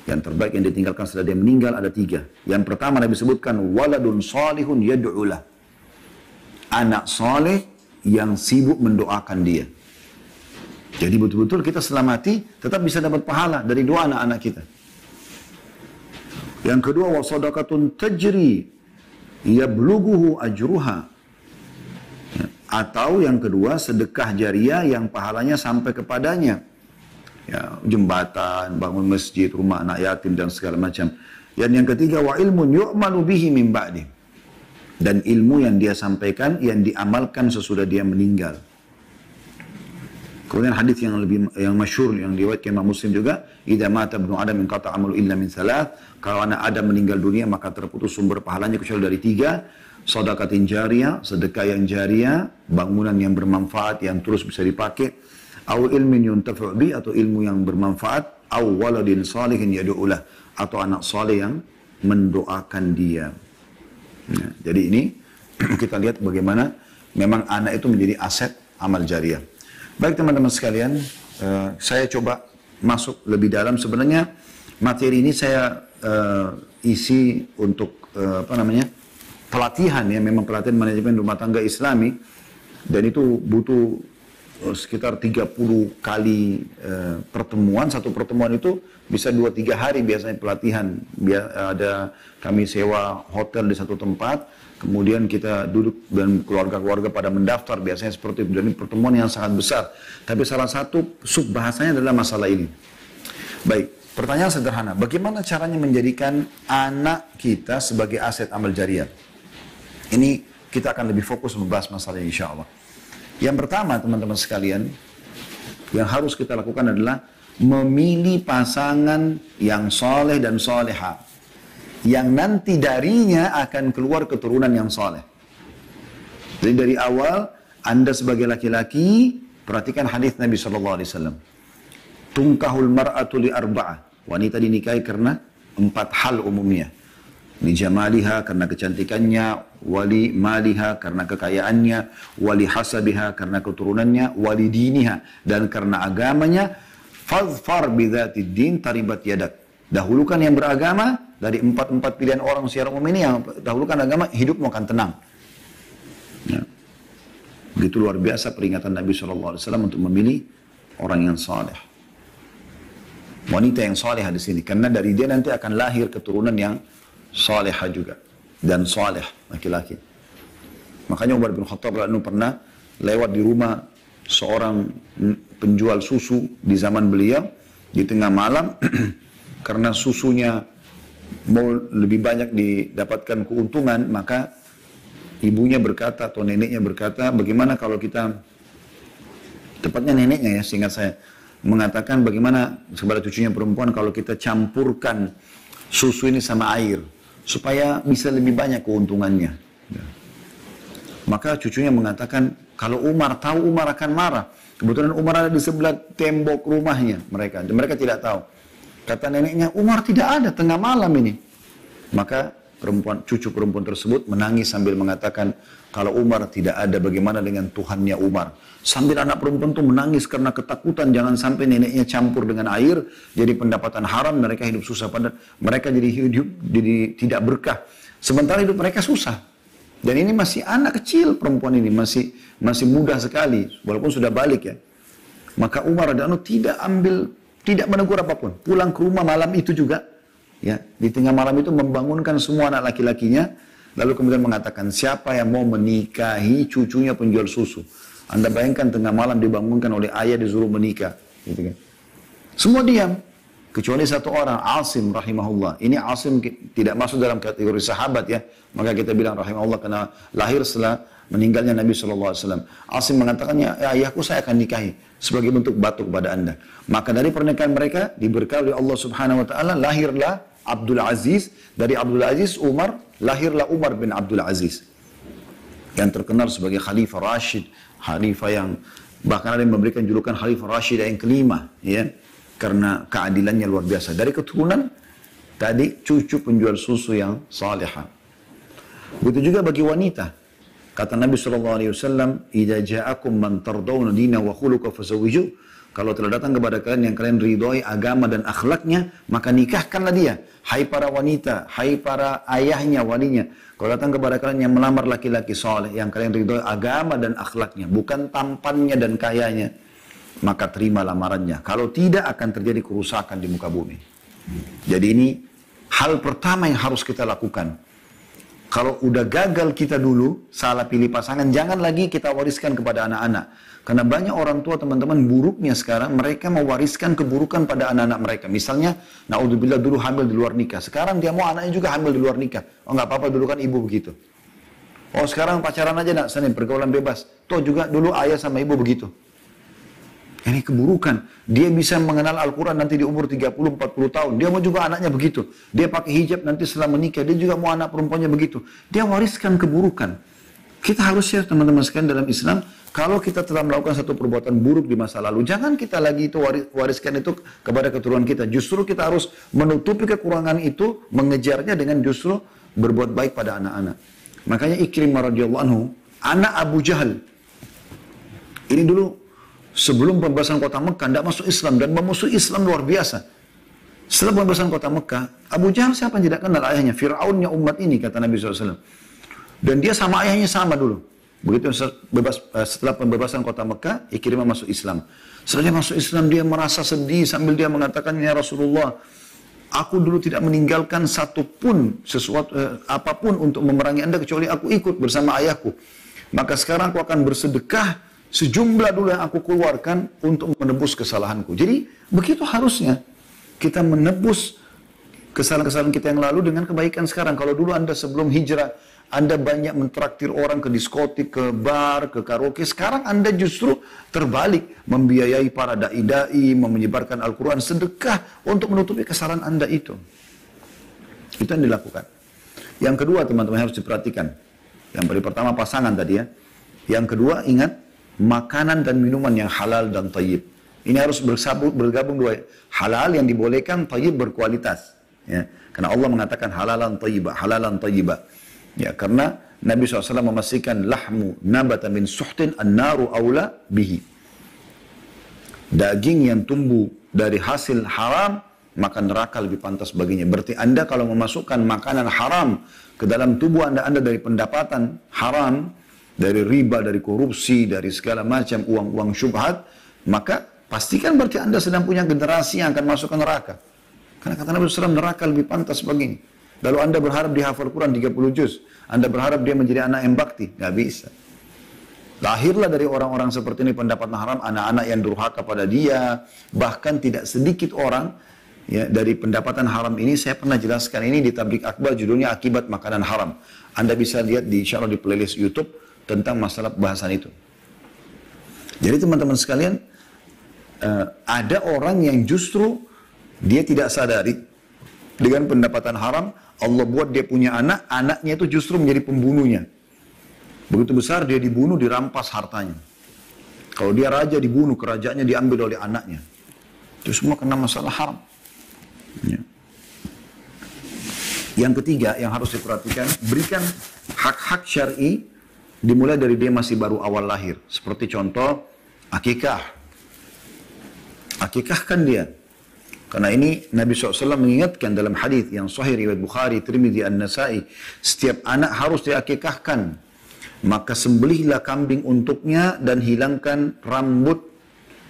Yang terbaik yang ditinggalkan setelah dia meninggal ada 3. Yang pertama Nabi sebutkan, waladun salihun yad'ulah, anak saleh yang sibuk mendoakan dia. Jadi betul-betul kita setelah mati tetap bisa dapat pahala dari doa anak-anak kita. Yang kedua, wa sadaqatun tajri yablughuhu ajruha, atau yang kedua, sedekah jariah yang pahalanya sampai kepadanya. Ya, jembatan, bangun masjid, rumah anak yatim, dan segala macam. Yang ketiga, wa ilmun yu'malu bihi min ba'di, dan ilmu yang dia sampaikan, yang diamalkan sesudah dia meninggal. Kemudian hadis yang masyhur yang diriwayatkan Imam Muslim juga, idza mata ibnu adam inqata amalu illa min thalath, kalau anak Adam meninggal dunia maka terputus sumber pahalanya kecuali dari 3. Sedekatin jariyah, sedekah yang jariyah, bangunan yang bermanfaat yang terus bisa dipakai, au ilmin yuntafa'u bi, atau ilmu yang bermanfaat, au waladin salihin yad'ulah, atau anak saleh yang mendoakan dia. Nah, jadi ini kita lihat bagaimana memang anak itu menjadi aset amal jariah. Baik teman-teman sekalian, saya coba masuk lebih dalam. Sebenarnya materi ini saya isi untuk pelatihan, ya, memang pelatihan manajemen rumah tangga Islami, dan itu butuh sekitar 30 kali pertemuan. Satu pertemuan itu bisa 2-3 hari biasanya pelatihan. Ada kami sewa hotel di satu tempat, kemudian kita duduk dan keluarga-keluarga pada mendaftar, biasanya seperti itu. Dan ini pertemuan yang sangat besar. Tapi salah satu sub bahasanya adalah masalah ini. Baik, pertanyaan sederhana, bagaimana caranya menjadikan anak kita sebagai aset amal jariah? Ini kita akan lebih fokus membahas masalah ini, insya Allah. Yang pertama, teman-teman sekalian, yang harus kita lakukan adalah memilih pasangan yang soleh dan soleha, yang nanti darinya akan keluar keturunan yang soleh. Jadi dari awal, Anda sebagai laki-laki, perhatikan hadis Nabi SAW. Tungkahul mar'atu li arba'ah. Wanita dinikahi karena 4 hal umumnya. Li jamaliha, karena kecantikannya, wali maliha, karena kekayaannya, wali hasabiha, karena keturunannya, wali diniha, dan karena agamanya. Fadfar bidzatid din taribat yadak. Dahulukan yang beragama, dari empat pilihan orang secara umum ini yang dahulukan agama, hidupmu akan tenang. Ya. Begitu luar biasa peringatan Nabi SAW untuk memilih orang yang saleh. Wanita yang saleh di sini, karena dari dia nanti akan lahir keturunan yang salehah juga dan saleh laki-laki. Makanya Umar bin Khattab pernah lewat di rumah seorang penjual susu di zaman beliau di tengah malam karena susunya mau lebih banyak didapatkan keuntungan, maka ibunya berkata atau neneknya berkata, bagaimana kalau kita, tepatnya neneknya ya, seingat saya, mengatakan bagaimana kepada cucunya perempuan kalau kita campurkan susu ini sama air supaya bisa lebih banyak keuntungannya. Ya. Maka cucunya mengatakan, kalau Umar tahu, Umar akan marah. Kebetulan Umar ada di sebelah tembok rumahnya mereka. Mereka tidak tahu. Kata neneknya, Umar tidak ada tengah malam ini. Maka cucu perempuan tersebut menangis sambil mengatakan, kalau Umar tidak ada, bagaimana dengan Tuhannya Umar? Sambil anak perempuan itu menangis karena ketakutan jangan sampai neneknya campur dengan air, jadi pendapatan haram, mereka hidup susah. Padahal mereka jadi hidup jadi tidak berkah. Sementara hidup mereka susah. Dan ini masih anak kecil perempuan ini, masih muda sekali, walaupun sudah balik ya. Maka Umar radhiyallahu anhu tidak menegur apapun. Pulang ke rumah malam itu juga, ya, di tengah malam itu membangunkan semua anak laki-lakinya, lalu kemudian mengatakan, siapa yang mau menikahi cucunya penjual susu? Anda bayangkan tengah malam dibangunkan oleh ayah disuruh menikah, gitu kan? Semua diam. Kecuali satu orang, Asim rahimahullah. Ini Asim tidak masuk dalam kategori sahabat ya. Maka kita bilang rahimahullah karena lahir setelah meninggalnya Nabi SAW. Asim mengatakannya, ya, ayahku saya akan nikahi sebagai bentuk batu kepada anda. Maka dari pernikahan mereka diberkahi oleh Allah Subhanahu Wa Taala, lahirlah Abdul Aziz. Dari Abdul Aziz Umar, lahirlah Umar bin Abdul Aziz. Yang terkenal sebagai Khalifah Rashid. Khalifah yang bahkan ada yang memberikan julukan Khalifah Rashid yang kelima. Ya. Karena keadilannya luar biasa. Dari keturunan tadi cucu penjual susu yang salihah. Begitu juga bagi wanita. Kata Nabi SAW, "Idza ja'akum man tardawna dina wa khuluqa fazawwiju." Kalau telah datang kepada kalian yang kalian ridhoi agama dan akhlaknya, maka nikahkanlah dia. Hai para wanita, hai para ayahnya, walinya. Kalau datang kepada kalian yang melamar laki-laki saleh, yang kalian ridhoi agama dan akhlaknya, bukan tampannya dan kayanya, maka terima lamarannya. Kalau tidak, akan terjadi kerusakan di muka bumi. Jadi ini hal pertama yang harus kita lakukan. Kalau udah gagal kita dulu, salah pilih pasangan, jangan lagi kita wariskan kepada anak-anak. Karena banyak orang tua teman-teman buruknya sekarang, mereka mewariskan keburukan pada anak-anak mereka. Misalnya, naudzubillah dulu hamil di luar nikah. Sekarang dia mau anaknya juga hamil di luar nikah. Oh nggak apa-apa, dulu kan ibu begitu. Oh sekarang pacaran aja nak, Senin, pergaulan bebas. Toh juga dulu ayah sama ibu begitu. Ini keburukan. Dia bisa mengenal Al-Quran nanti di umur 30-40 tahun. Dia mau juga anaknya begitu. Dia pakai hijab nanti setelah menikah. Dia juga mau anak perempuannya begitu. Dia wariskan keburukan. Kita harus share teman-teman sekalian dalam Islam. Kalau kita telah melakukan satu perbuatan buruk di masa lalu, jangan kita lagi itu wariskan itu kepada keturunan kita. Justru kita harus menutupi kekurangan itu, mengejarnya dengan justru berbuat baik pada anak-anak. Makanya Ikrimah radhiyallahu anhu, anak Abu Jahal. Ini dulu sebelum pembebasan kota Mekah, tidak masuk Islam dan memusuhi Islam luar biasa. Setelah pembebasan kota Mekah, Abu Jahal siapa yang tidak kenal ayahnya? Fir'aunnya umat ini, kata Nabi SAW. Dan dia sama ayahnya sama dulu. Begitu setelah pembebasan kota Mekah, Ikrimah masuk Islam. Setelah dia masuk Islam, dia merasa sedih sambil dia mengatakan, ya Rasulullah, aku dulu tidak meninggalkan satupun apapun untuk memerangi anda kecuali aku ikut bersama ayahku. Maka sekarang aku akan bersedekah sejumlah dulu yang aku keluarkan untuk menebus kesalahanku. Jadi begitu harusnya kita menebus kesalahan-kesalahan kita yang lalu dengan kebaikan sekarang. Kalau dulu anda sebelum hijrah, anda banyak mentraktir orang ke diskotik, ke bar, ke karaoke. Sekarang anda justru terbalik, membiayai para da'i-da'i, menyebarkan Al-Quran, sedekah untuk menutupi kesalahan anda itu. Itu yang dilakukan. Yang kedua teman-teman harus diperhatikan. Yang pertama pasangan tadi ya. Yang kedua ingat, makanan dan minuman yang halal dan tayyib. Ini harus bergabung dua. Halal yang dibolehkan, tayyib berkualitas. Ya. Karena Allah mengatakan halalan tayyibah, halalan tayyibah. Ya, karena Nabi SAW memastikan lahmu nabata min suhtin an-naru awla bihi. Daging yang tumbuh dari hasil haram maka neraka lebih pantas baginya. Berarti Anda kalau memasukkan makanan haram ke dalam tubuh Anda dari pendapatan haram, dari riba, dari korupsi, dari segala macam uang-uang syubhat, maka pastikan berarti Anda sedang punya generasi yang akan masuk ke neraka. Karena kata Nabi SAW, neraka lebih pantas baginya. Lalu Anda berharap dia hafal Quran 30 juz. Anda berharap dia menjadi anak yang bakti. Nggak bisa. Lahirlah dari orang-orang seperti ini pendapatan haram, anak-anak yang durhaka pada dia. Bahkan tidak sedikit orang ya, dari pendapatan haram ini, saya pernah jelaskan ini di Tablik Akbar, judulnya Akibat Makanan Haram. Anda bisa lihat insya Allah di playlist YouTube tentang masalah bahasan itu. Jadi teman-teman sekalian, ada orang yang justru dia tidak sadari dengan pendapatan haram, Allah buat dia punya anak, anaknya itu justru menjadi pembunuhnya. Begitu besar dia dibunuh, dirampas hartanya. Kalau dia raja dibunuh, kerajaannya diambil oleh anaknya. Itu semua kena masalah haram. Ya. Yang ketiga yang harus diperhatikan, berikan hak-hak syar'i dimulai dari dia masih baru awal lahir. Seperti contoh, akikah. Akikahkan dia. Karena ini Nabi SAW mengingatkan dalam hadis yang sahih riwayat Bukhari, Tirmidzi, An-Nasa'i, setiap anak harus diakikahkan. Maka sembelihlah kambing untuknya dan hilangkan rambut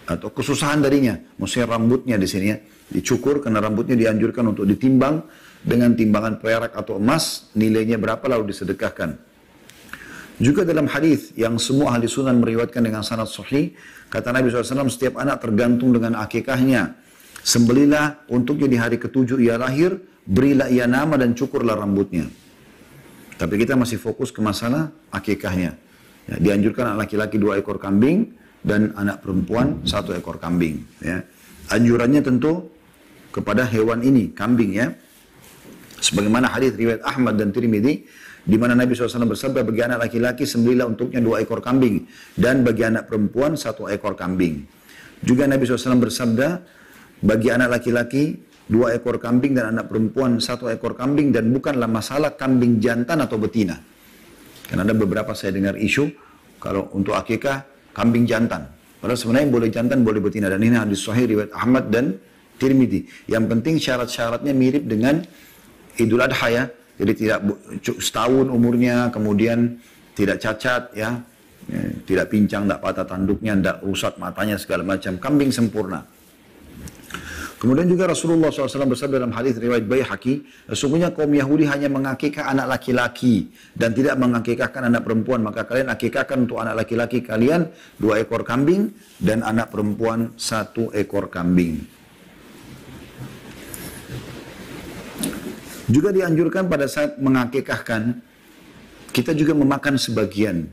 atau kesusahan darinya. Maksudnya rambutnya di sini ya, dicukur karena rambutnya dianjurkan untuk ditimbang dengan timbangan perak atau emas, nilainya berapa lalu disedekahkan. Juga dalam hadis yang semua ahli sunan meriwayatkan dengan sanad sahih, kata Nabi SAW, setiap anak tergantung dengan akikahnya. Sembelihlah untuknya di hari ke-7 ia lahir, berilah ia nama dan cukurlah rambutnya. Tapi kita masih fokus ke masalah akikahnya. Ya, dianjurkan anak laki-laki 2 ekor kambing dan anak perempuan 1 ekor kambing. Ya. Anjurannya tentu kepada hewan ini, kambing ya. Sebagaimana hadis riwayat Ahmad dan Tirmidzi, di mana Nabi SAW bersabda, bagi anak laki-laki sembelihlah untuknya 2 ekor kambing dan bagi anak perempuan 1 ekor kambing. Juga Nabi SAW bersabda, bagi anak laki-laki 2 ekor kambing dan anak perempuan 1 ekor kambing, dan bukanlah masalah kambing jantan atau betina. Karena ada beberapa saya dengar isu kalau untuk akikah kambing jantan. Padahal sebenarnya boleh jantan, boleh betina, dan ini hadis sahih riwayat Ahmad dan Tirmidzi. Yang penting syarat-syaratnya mirip dengan Idul Adha ya. Jadi tidak setahun umurnya, kemudian tidak cacat ya, tidak pincang, tidak patah tanduknya, tidak rusak matanya segala macam. Kambing sempurna. Kemudian juga Rasulullah SAW bersabda dalam hadis riwayat Baihaqi, sesungguhnya kaum Yahudi hanya mengakikah anak laki-laki dan tidak mengakikahkan anak perempuan. Maka kalian akikahkan untuk anak laki-laki kalian 2 ekor kambing dan anak perempuan 1 ekor kambing. Juga dianjurkan pada saat mengakikahkan, kita juga memakan sebagian.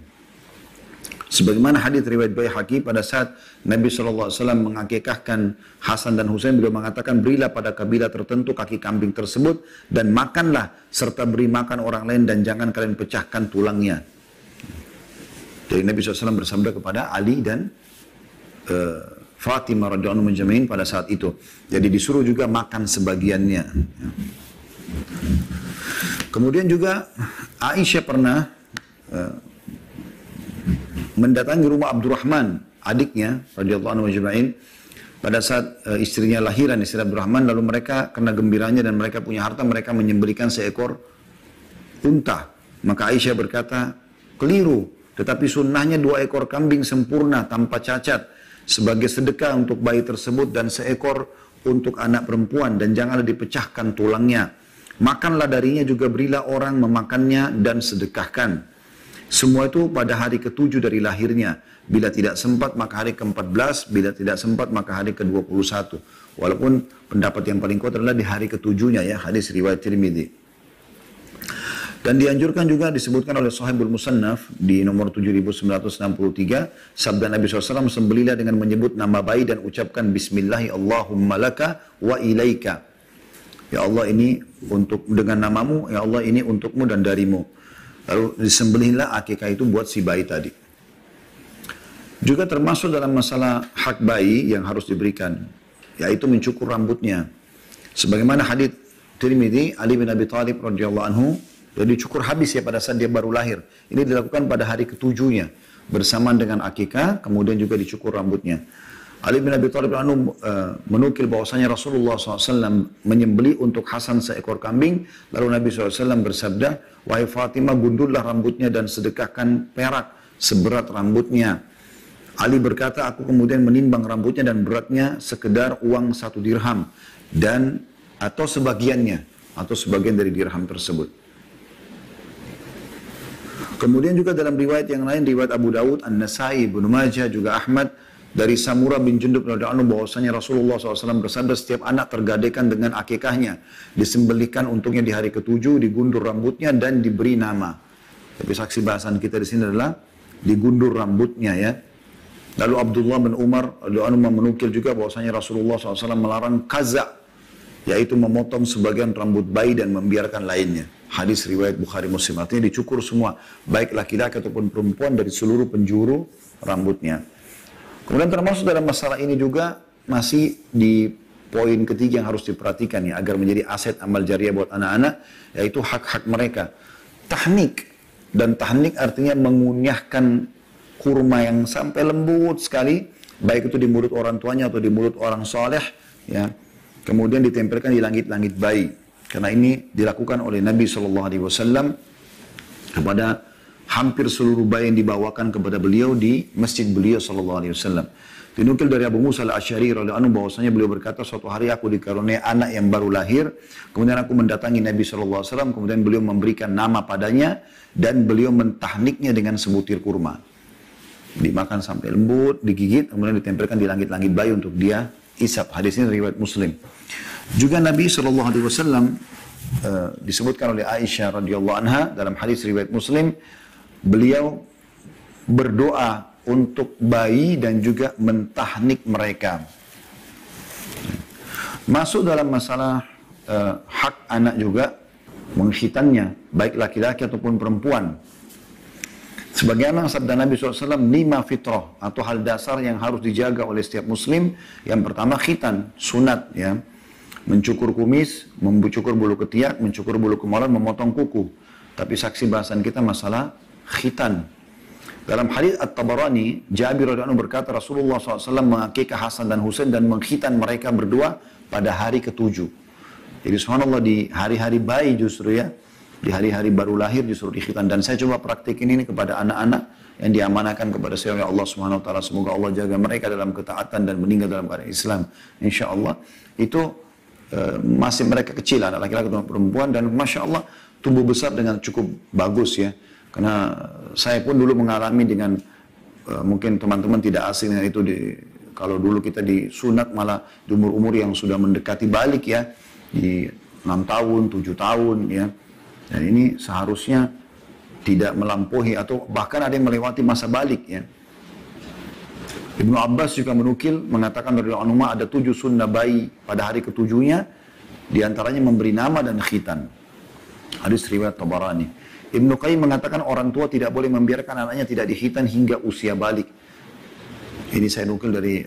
Sebagaimana hadis riwayat Baihaqi, pada saat Nabi SAW mengakikahkan Hasan dan Husain, beliau mengatakan, berilah pada kabilah tertentu kaki kambing tersebut dan makanlah serta beri makan orang lain dan jangan kalian pecahkan tulangnya. Jadi Nabi SAW bersabda kepada Ali dan Fatimah radhiyallahu anha pada saat itu. Jadi disuruh juga makan sebagiannya. Kemudian juga Aisyah pernah mendatangi rumah Abdurrahman, adiknya radhiyallahu anhu ajma'in, pada saat istrinya lahiran, istri Abdurrahman, lalu mereka karena gembiranya dan mereka punya harta, mereka menyembelihkan seekor unta. Maka Aisyah berkata, keliru, tetapi sunnahnya 2 ekor kambing sempurna tanpa cacat sebagai sedekah untuk bayi tersebut dan seekor untuk anak perempuan, dan janganlah dipecahkan tulangnya. Makanlah darinya, juga berilah orang memakannya dan sedekahkan. Semua itu pada hari ke-7 dari lahirnya. Bila tidak sempat maka hari ke-14, bila tidak sempat maka hari ke-21. Walaupun pendapat yang paling kuat adalah di hari ke-7-nya ya, hadis riwayat Tirmidzi. Dan dianjurkan juga disebutkan oleh Sahibul Musannaf di nomor 7963, sabda Nabi SAW, sembelihlah dengan menyebut nama bayi dan ucapkan Bismillahi Allahumma laka wa ilaika. Ya Allah, ini untuk dengan namamu, ya Allah ini untukmu dan darimu. Lalu disembelihlah akikah itu buat si bayi tadi. Juga termasuk dalam masalah hak bayi yang harus diberikan, yaitu mencukur rambutnya. Sebagaimana hadits Tirmidzi, Ali bin Abi Thalib radhiyallahu anhu, dia dicukur habis ya pada saat dia baru lahir. Ini dilakukan pada hari ke-7-nya bersamaan dengan akikah, kemudian juga dicukur rambutnya. Ali bin Abi Thalib menukil bahwasanya Rasulullah SAW menyembeli untuk Hasan seekor kambing. Lalu Nabi SAW bersabda, wahai Fatimah, gundullah rambutnya dan sedekahkan perak seberat rambutnya. Ali berkata, aku kemudian menimbang rambutnya dan beratnya sekedar uang 1 dirham dan atau sebagiannya atau sebagian dari dirham tersebut. Kemudian juga dalam riwayat yang lain, riwayat Abu Dawud, An-Nasai, Ibnu Majah, juga Ahmad, dari Samurah bin Jundub radhiyallahu anhu bahwasanya Rasulullah SAW bersabda, setiap anak tergadaikan dengan akikahnya, disembelihkan untuknya di hari ke-7, digundur rambutnya dan diberi nama. Tapi saksi bahasan kita di sini adalah digundur rambutnya ya. Lalu Abdullah bin Umar radhiyallahu anhu menukil juga bahwasanya Rasulullah SAW melarang qaza, yaitu memotong sebagian rambut bayi dan membiarkan lainnya. Hadis riwayat Bukhari Muslim, artinya dicukur semua, baik laki-laki ataupun perempuan dari seluruh penjuru rambutnya. Kemudian termasuk dalam masalah ini juga masih di poin ketiga yang harus diperhatikan ya, agar menjadi aset amal jariah buat anak-anak, yaitu hak-hak mereka. Tahnik, dan tahnik artinya mengunyahkan kurma yang sampai lembut sekali, baik itu di mulut orang tuanya atau di mulut orang soleh, ya. Kemudian ditempelkan di langit-langit bayi. Karena ini dilakukan oleh Nabi SAW kepada hampir seluruh bayi yang dibawakan kepada beliau di masjid beliau SAW. Dinukil dari Abu Musa al-Asy'ari radhiyallahu anhu bahwasanya beliau berkata, suatu hari aku dikaruniai anak yang baru lahir, kemudian aku mendatangi Nabi SAW, kemudian beliau memberikan nama padanya dan beliau mentahniknya dengan sebutir kurma. Dimakan sampai lembut, digigit, kemudian ditempelkan di langit-langit bayi untuk dia isap. Hadis ini riwayat Muslim. Juga Nabi SAW disebutkan oleh Aisyah radhiyallahu anha dalam hadis riwayat Muslim, beliau berdoa untuk bayi dan juga mentahnik mereka. Masuk dalam masalah hak anak juga, mengkhitannya, baik laki-laki ataupun perempuan. Sebagaimana sabda Nabi SAW, 5 fitrah atau hal dasar yang harus dijaga oleh setiap muslim. Yang pertama khitan, sunat ya. Mencukur kumis, mencukur bulu ketiak, mencukur bulu kemaluan, memotong kuku. Tapi saksi bahasan kita masalah khitan. Dalam hadis At-Tabarani, Jabir radhiyallahu anhu berkata, Rasulullah SAW mengakikah Hasan dan Husain dan mengkhitan mereka berdua pada hari ke-7. Jadi subhanallah, di hari-hari bayi justru ya, di hari-hari baru lahir justru dikhitan. Dan saya coba praktikin ini kepada anak-anak yang diamanakan kepada saya oleh Allah Subhanahu wa taala. Semoga Allah jaga mereka dalam ketaatan dan meninggal dalam keadaan Islam. Insyaallah. Itu masih mereka kecil, anak laki-laki dan perempuan, dan Masya Allah tumbuh besar dengan cukup bagus ya. Karena saya pun dulu mengalami dengan, mungkin teman-teman tidak asing dengan itu, kalau dulu kita disunat malah di umur-umur yang sudah mendekati balik ya, di 6 tahun, 7 tahun ya. Dan ini seharusnya tidak melampaui atau bahkan ada yang melewati masa balik ya. Ibnu Abbas juga menukil, mengatakan dari Anumah ada 7 sunnah bayi pada hari ke-7-nya, diantaranya memberi nama dan khitan. Hadis riwayat Tabarani. Ibnu Qayyim mengatakan orang tua tidak boleh membiarkan anaknya tidak dikhitan hingga usia balik. Ini saya nukil dari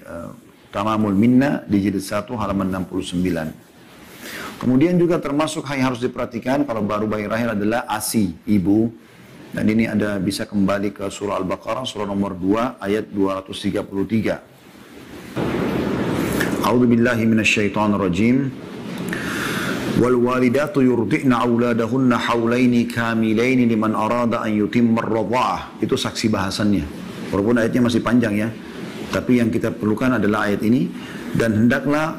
Tamamul Minna di jilid 1 halaman 69. Kemudian juga termasuk yang harus diperhatikan kalau baru bayi lahir adalah ASI, ibu. Dan ini ada bisa kembali ke surah Al-Baqarah, surah nomor 2, ayat 233. A'udzu billahi minasyaitonir rajim. Wal walidatu yurdi'na auladahunna haulaini kamilaini liman arada an yutimma ar-radha'ah. Itu saksi bahasannya. Walaupun ayatnya masih panjang ya. Tapi yang kita perlukan adalah ayat ini. Dan hendaklah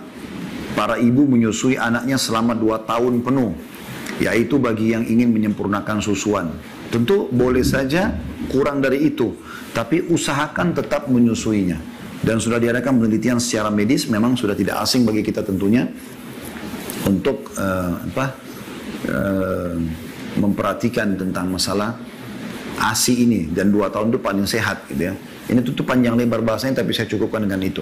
para ibu menyusui anaknya selama 2 tahun penuh, yaitu bagi yang ingin menyempurnakan susuan. Tentu boleh saja kurang dari itu, tapi usahakan tetap menyusuinya. Dan sudah diadakan penelitian secara medis, memang sudah tidak asing bagi kita tentunya untuk memperhatikan tentang masalah ASI ini. Dan 2 tahun itu paling sehat gitu ya. Ini tuh panjang lebar bahasanya, tapi saya cukupkan dengan itu.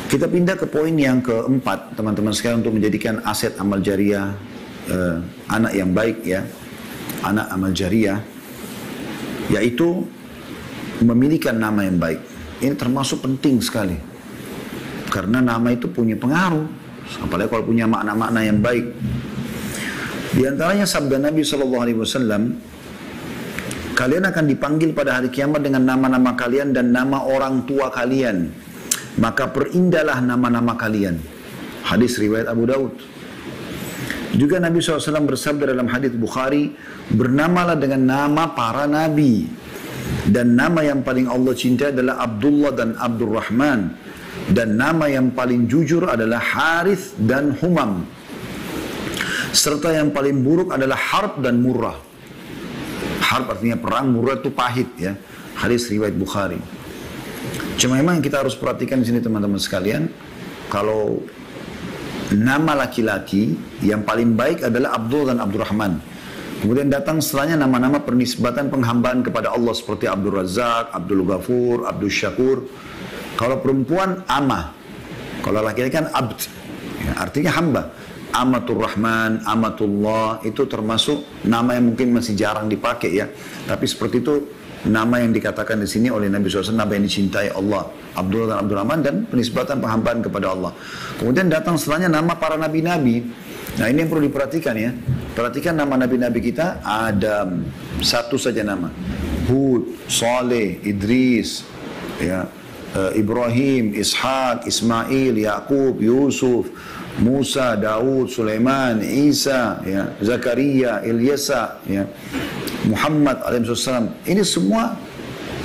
Kita pindah ke poin yang keempat, teman-teman sekalian, untuk menjadikan aset amal jariah anak yang baik ya, anak amal jariah, yaitu memiliki nama yang baik. Ini termasuk penting sekali, karena nama itu punya pengaruh, apalagi kalau punya makna-makna yang baik. Di antaranya sabda Nabi SAW, kalian akan dipanggil pada hari kiamat dengan nama-nama kalian dan nama orang tua kalian. maka perindahlah nama-nama kalian. Hadis riwayat Abu Daud. Juga Nabi SAW bersabda dalam hadis Bukhari, bernamalah dengan nama para nabi. Dan nama yang paling Allah cintai adalah Abdullah dan Abdurrahman. Dan nama yang paling jujur adalah Harith dan Humam. Serta yang paling buruk adalah Harb dan Murrah. Harb artinya perang, Murrah itu pahit ya. Hadis riwayat Bukhari. Cuma memang kita harus perhatikan di sini teman-teman sekalian, kalau nama laki-laki yang paling baik adalah Abdul dan Abdurrahman. Kemudian datang setelahnya nama-nama pernisbatan penghambaan kepada Allah seperti Abdul Razak, Abdul Ghafur, Abdul Syakur. Kalau perempuan Amah, kalau laki-laki kan Abd, ya, artinya hamba. Amatur Rahman, Amatullah itu termasuk nama yang mungkin masih jarang dipakai ya. Tapi seperti itu nama yang dikatakan di sini oleh Nabi SAW, nama yang dicintai Allah, Abdul dan Abdurrahman, dan penisbatan penghambaan kepada Allah. Kemudian datang setelahnya nama para nabi-nabi. Nah ini yang perlu diperhatikan ya. Perhatikan nama nabi-nabi kita, Adam, satu saja nama. Hud, Saleh, Idris, ya, Ibrahim, Ishak, Ismail, Yakub, Yusuf, Musa, Daud, Sulaiman, Isa, ya, Zakaria, Ilyasa, ya, Muhammad alaihissalam. Ini semua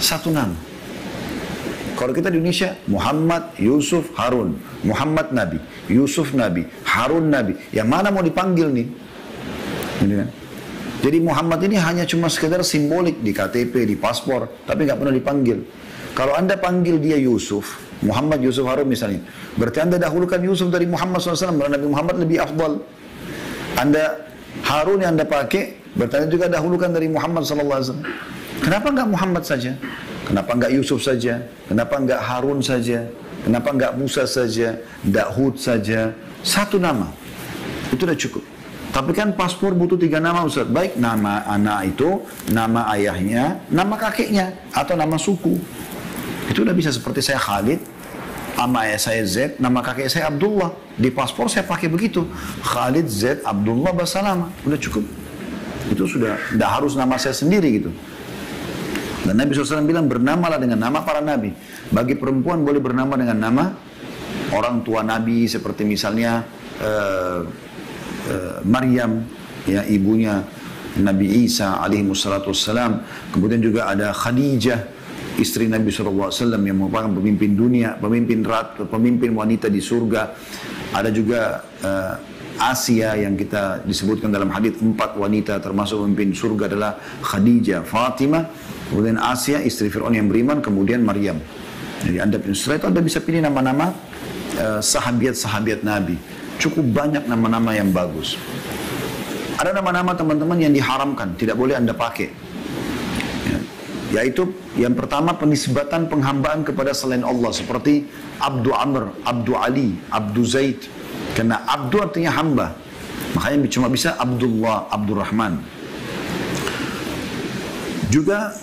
satu nama. Kalau kita di Indonesia, Muhammad, Yusuf, Harun. Muhammad Nabi, Yusuf Nabi, Harun Nabi. Yang mana mau dipanggil nih? Ini kan? Jadi Muhammad ini hanya cuma sekedar simbolik di KTP, di paspor, tapi nggak pernah dipanggil. Kalau Anda panggil dia Yusuf, Muhammad Yusuf Harun misalnya, berarti Anda dahulukan Yusuf dari Muhammad SAW, karena Nabi Muhammad lebih afdal. Anda Harun yang Anda pakai, berarti Anda juga dahulukan dari Muhammad SAW. Kenapa nggak Muhammad saja? Kenapa nggak Yusuf saja? Kenapa nggak Harun saja? Kenapa nggak Musa saja? Nggak Hud saja? Satu nama. Itu udah cukup. Tapi kan paspor butuh 3 nama Ustaz. Baik nama anak itu, nama ayahnya, nama kakeknya, atau nama suku. Itu udah bisa. Seperti saya Khalid, nama ayah saya Z, nama kakek saya Abdullah. Di paspor saya pakai begitu. Khalid Z Abdullah Basalama. Udah cukup. Itu sudah, nggak harus nama saya sendiri gitu. Dan Nabi SAW bilang bernamalah dengan nama para nabi. Bagi perempuan boleh bernama dengan nama orang tua nabi, seperti misalnya Maryam, ya, ibunya Nabi Isa alaihi wassalatu wassalam. Kemudian juga ada Khadijah, istri Nabi SAW yang merupakan pemimpin dunia, pemimpin wanita di surga. Ada juga Asia yang kita disebutkan dalam hadis 4 wanita termasuk pemimpin surga adalah Khadijah, Fatimah, kemudian Asia istri Fir'aun yang beriman, kemudian Maryam. Jadi setelah itu Anda bisa pilih nama-nama sahabiat-sahabiat Nabi. Cukup banyak nama-nama yang bagus. Ada nama-nama teman-teman yang diharamkan, tidak boleh Anda pakai. Ya. Yaitu yang pertama penisbatan penghambaan kepada selain Allah seperti Abdu Amr, Abdu Ali, Abdu Zaid. Karena Abdu artinya hamba. Makanya cuma bisa Abdullah, Abdurrahman. Juga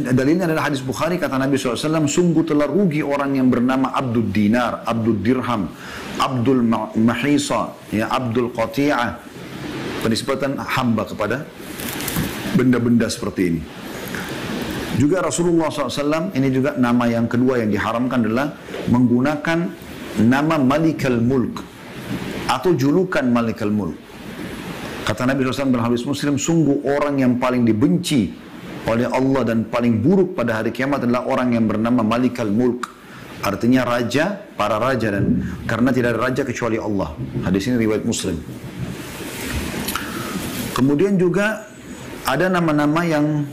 dalilnya adalah hadis Bukhari, kata Nabi SAW, sungguh telah rugi orang yang bernama Abdul Dinar, Abdul Dirham, Abdul Mahisa, ya, Abdul Qati'ah. Penisbatan hamba kepada benda-benda seperti ini. Juga Rasulullah SAW, ini juga nama yang kedua yang diharamkan adalah menggunakan nama Malikal Mulk atau julukan Malikal Mulk. Kata Nabi SAW dalam hadis Muslim, sungguh orang yang paling dibenci oleh Allah dan paling buruk pada hari kiamat adalah orang yang bernama Malikal Mulk. Artinya raja, para raja, dan karena tidak ada raja kecuali Allah. Hadis ini riwayat Muslim. Kemudian juga ada nama-nama yang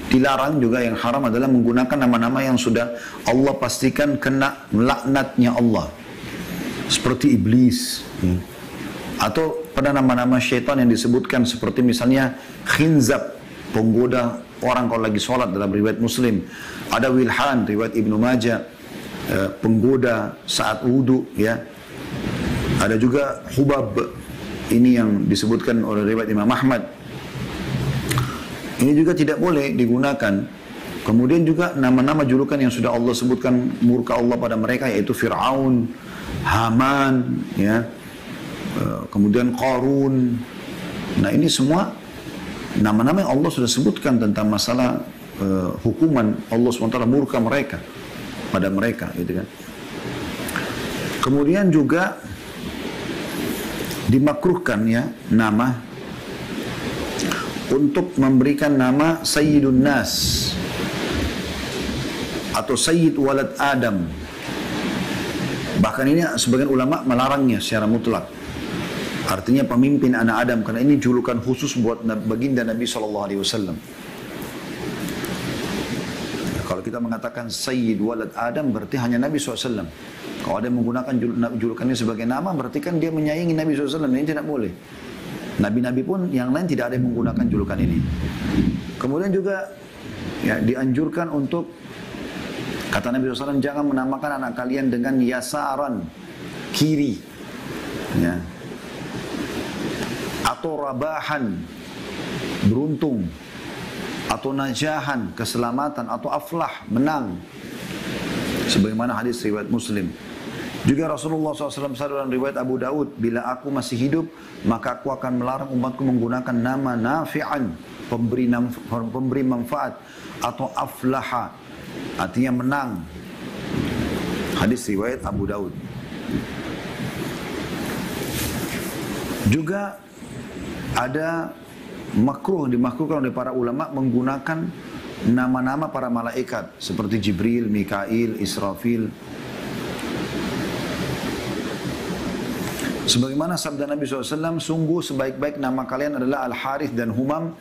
dilarang juga, yang haram adalah menggunakan nama-nama yang sudah Allah pastikan kena laknatnya Allah. Seperti iblis. Atau pada nama-nama syaitan yang disebutkan seperti misalnya khinzab, penggoda orang kalau lagi sholat dalam riwayat Muslim. Ada wilhan, riwayat Ibnu Majah, penggoda saat wudu, ya. Ada juga hubab, ini yang disebutkan oleh riwayat Imam Ahmad. Ini juga tidak boleh digunakan. Kemudian juga nama-nama julukan yang sudah Allah sebutkan murka Allah pada mereka, yaitu Fir'aun, Haman, ya, kemudian Qarun. Nah ini semua nama-nama yang Allah sudah sebutkan tentang masalah hukuman Allah SWT murka mereka pada mereka, gitu kan. Kemudian juga dimakruhkan ya nama untuk memberikan nama Sayyidun Nas atau Sayyid Walad Adam. Bahkan ini sebagian ulama melarangnya secara mutlak. Artinya pemimpin anak Adam, karena ini julukan khusus buat baginda Nabi SAW. Kalau kita mengatakan Sayyid Walad Adam berarti hanya Nabi SAW. Kalau ada yang menggunakan julukan ini sebagai nama, berarti kan dia menyaingi Nabi SAW. Ini tidak boleh. Nabi-nabi pun yang lain tidak ada yang menggunakan julukan ini. Kemudian juga ya, dianjurkan untuk, kata Nabi SAW, jangan menamakan anak kalian dengan yasaran, kiri, ya, atau rabahan, beruntung, atau najahan, keselamatan, atau aflah, menang. Sebagaimana hadis riwayat Muslim. Juga Rasulullah SAW dalam riwayat Abu Daud, bila aku masih hidup, maka aku akan melarang umatku menggunakan nama nafi'an, pemberi manfaat, atau aflaha, artinya menang. Hadis riwayat Abu Daud. Juga ada dimakruhkan oleh para ulama menggunakan nama-nama para malaikat seperti Jibril, Mikail, Israfil. Sebagaimana sabda Nabi SAW, sungguh sebaik-baik nama kalian adalah Al-Harith dan Humam.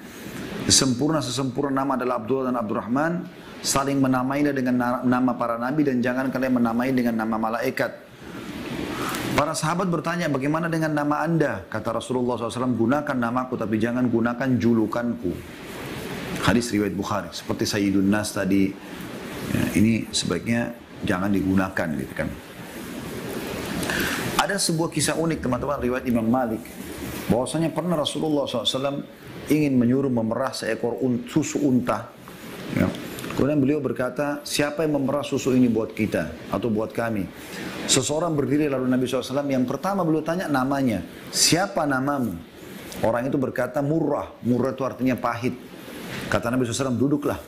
Sesempurna nama adalah Abdullah dan Abdurrahman. Saling menamainya dengan nama para nabi dan jangan kalian menamai dengan nama malaikat. Para sahabat bertanya, bagaimana dengan nama anda? Kata Rasulullah SAW, gunakan namaku tapi jangan gunakan julukanku. Hadis riwayat Bukhari. Seperti Sayyidun Nas tadi, ya, ini sebaiknya jangan digunakan gitu kan. Ada sebuah kisah unik teman-teman riwayat Imam Malik, bahwasanya pernah Rasulullah SAW ingin menyuruh memerah seekor susu unta. Ya. Kemudian beliau berkata, siapa yang memerah susu ini buat kita atau buat kami? Seseorang berdiri lalu Nabi SAW yang pertama beliau tanya namanya, siapa namamu? Orang itu berkata Murrah. Murrah itu artinya pahit. Kata Nabi SAW, duduklah.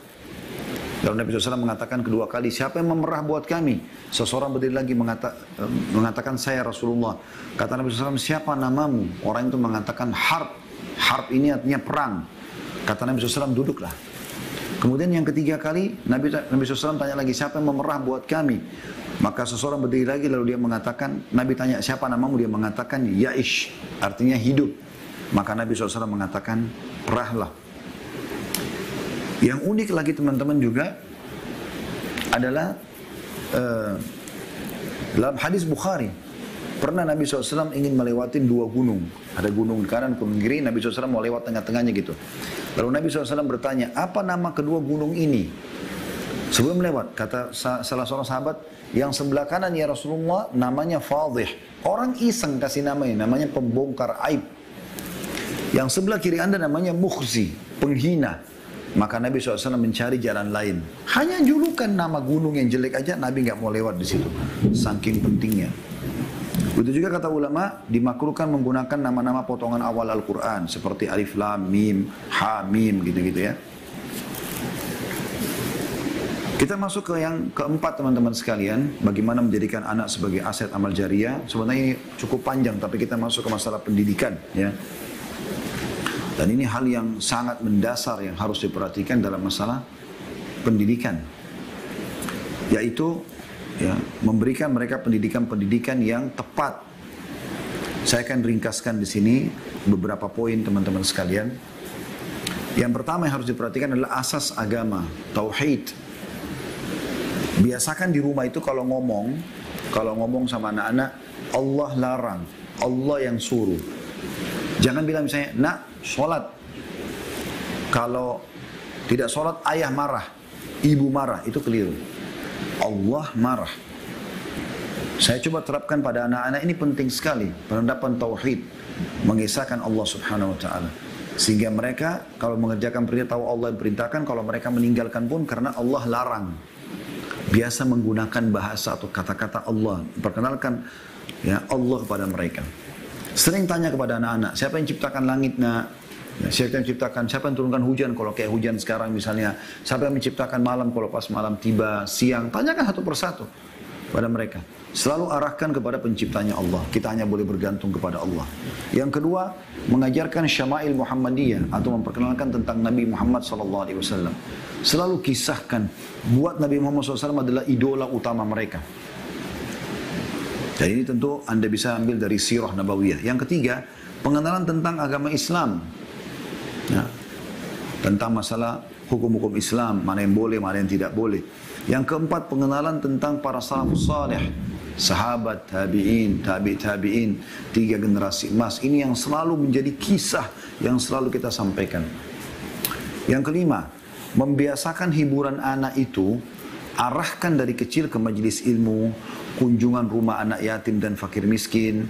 Lalu Nabi SAW mengatakan kedua kali, siapa yang memerah buat kami? Seseorang berdiri lagi mengatakan saya Rasulullah. Kata Nabi SAW, siapa namamu? Orang itu mengatakan Harb. Harb ini artinya perang. Kata Nabi SAW, duduklah. Kemudian yang ketiga kali, Nabi SAW tanya lagi, siapa yang memerah buat kami? Maka seseorang berdiri lagi lalu dia mengatakan, Nabi tanya, siapa namamu? Dia mengatakan, Yaish, artinya hidup. Maka Nabi SAW mengatakan, perahlah. Yang unik lagi teman-teman juga adalah dalam hadis Bukhari, pernah Nabi SAW ingin melewati dua gunung. Ada gunung di kanan, gunung kiri, Nabi SAW mau lewat tengah-tengahnya gitu. Lalu Nabi SAW bertanya, apa nama kedua gunung ini? Sebelum lewat, kata salah seorang sahabat, yang sebelah kanan ya Rasulullah namanya Fadih. Orang iseng kasih namanya pembongkar aib. Yang sebelah kiri anda namanya Mukhzi, penghina. Maka Nabi SAW mencari jalan lain. Hanya julukan nama gunung yang jelek aja, Nabi nggak mau lewat di situ. Saking pentingnya. Begitu juga kata ulama, dimakruhkan menggunakan nama-nama potongan awal Al-Quran. Seperti Alif, Lam, Mim, Ha, Mim, gitu-gitu ya. Kita masuk ke yang keempat teman-teman sekalian. Bagaimana menjadikan anak sebagai aset amal jariah. Sebenarnya ini cukup panjang, tapi kita masuk ke masalah pendidikan. Ya. Dan ini hal yang sangat mendasar yang harus diperhatikan dalam masalah pendidikan. Yaitu ya, memberikan mereka pendidikan-pendidikan yang tepat. Saya akan ringkaskan di sini beberapa poin teman-teman sekalian. Yang pertama yang harus diperhatikan adalah asas agama, tauhid. Biasakan di rumah itu kalau ngomong sama anak-anak, Allah larang, Allah yang suruh. Jangan bilang misalnya, nak, sholat. Kalau tidak sholat, ayah marah, ibu marah, itu keliru. Allah marah. Saya coba terapkan pada anak-anak, ini penting sekali. Penerapan tauhid, mengisahkan Allah subhanahu wa ta'ala. Sehingga mereka kalau mengerjakan perintah tahu Allah yang perintahkan, kalau mereka meninggalkan pun karena Allah larang. Biasa menggunakan bahasa atau kata-kata Allah. Perkenalkan ya Allah kepada mereka. Sering tanya kepada anak-anak, siapa yang ciptakan langit nak? Siapa yang ciptakan, siapa yang turunkan hujan kalau kayak hujan sekarang misalnya? Siapa yang menciptakan malam kalau pas malam tiba, siang? Tanyakan satu persatu. pada mereka. Selalu arahkan kepada penciptanya Allah. Kita hanya boleh bergantung kepada Allah. Yang kedua, mengajarkan syama'il Muhammadiyah atau memperkenalkan tentang Nabi Muhammad SAW. Selalu kisahkan, buat Nabi Muhammad SAW adalah idola utama mereka. Dan ini tentu Anda bisa ambil dari sirah nabawiyah. Yang ketiga, pengenalan tentang agama Islam. Ya, tentang masalah hukum-hukum Islam, mana yang boleh, mana yang tidak boleh. Yang keempat, pengenalan tentang para salafus salih, sahabat, tabi'in, tabi'in, 3 generasi emas. Ini yang selalu menjadi kisah yang selalu kita sampaikan. Yang kelima, membiasakan hiburan anak itu, arahkan dari kecil ke majelis ilmu, kunjungan rumah anak yatim dan fakir miskin.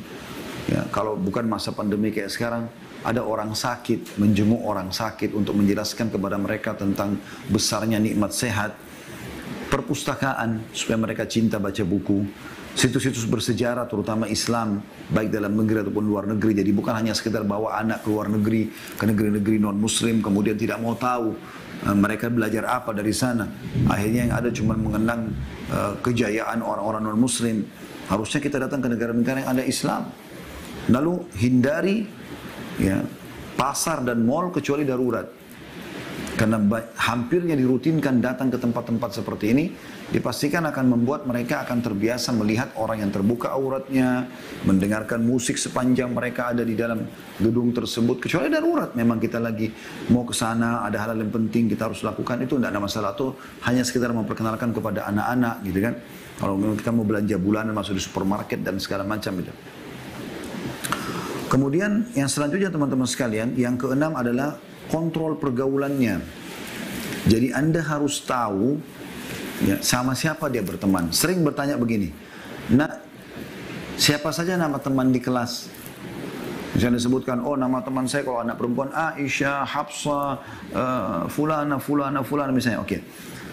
Ya, kalau bukan masa pandemi kayak sekarang, ada orang sakit, menjenguk orang sakit untuk menjelaskan kepada mereka tentang besarnya nikmat sehat. Perpustakaan, supaya mereka cinta baca buku. Situs-situs bersejarah, terutama Islam, baik dalam negeri ataupun luar negeri. Jadi bukan hanya sekedar bawa anak ke luar negeri, ke negeri-negeri non-muslim, kemudian tidak mau tahu mereka belajar apa dari sana. Akhirnya yang ada cuma mengenang kejayaan orang-orang non-muslim. Harusnya kita datang ke negara-negara yang ada Islam. Lalu hindari ya, pasar dan mal kecuali darurat. Karena hampirnya dirutinkan datang ke tempat-tempat seperti ini, dipastikan akan membuat mereka akan terbiasa melihat orang yang terbuka auratnya, mendengarkan musik sepanjang mereka ada di dalam gedung tersebut. Kecuali darurat, memang kita lagi mau ke sana, ada hal-hal yang penting kita harus lakukan, itu tidak ada masalah. Itu hanya sekedar memperkenalkan kepada anak-anak, gitu kan. Kalau kita mau belanja bulanan, masuk di supermarket dan segala macam itu. Kemudian yang selanjutnya teman-teman sekalian, yang keenam adalah kontrol pergaulannya. Jadi Anda harus tahu ya, sama siapa dia berteman. Sering bertanya begini, nak, siapa saja nama teman di kelas? Misalnya disebutkan, oh nama teman saya kalau anak perempuan Aisyah, Hafsah, fulana misalnya. Oke.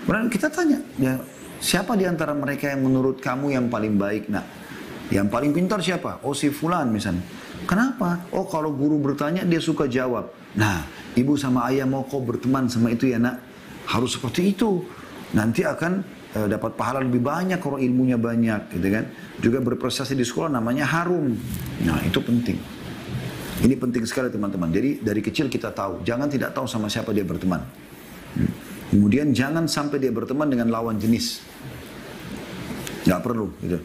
Kemudian kita tanya, ya, siapa di antara mereka yang menurut kamu yang paling baik, nak? Yang paling pintar siapa? Oh si fulan misalnya. Kenapa? Oh kalau guru bertanya dia suka jawab. Nah, ibu sama ayah mau kau berteman sama itu ya nak? Harus seperti itu. Nanti akan dapat pahala lebih banyak kalau ilmunya banyak, gitu kan? Juga berprestasi di sekolah namanya harum. Nah, itu penting. Ini penting sekali teman-teman. Jadi dari kecil kita tahu, jangan tidak tahu sama siapa dia berteman. Kemudian jangan sampai dia berteman dengan lawan jenis. Nggak perlu, gitu.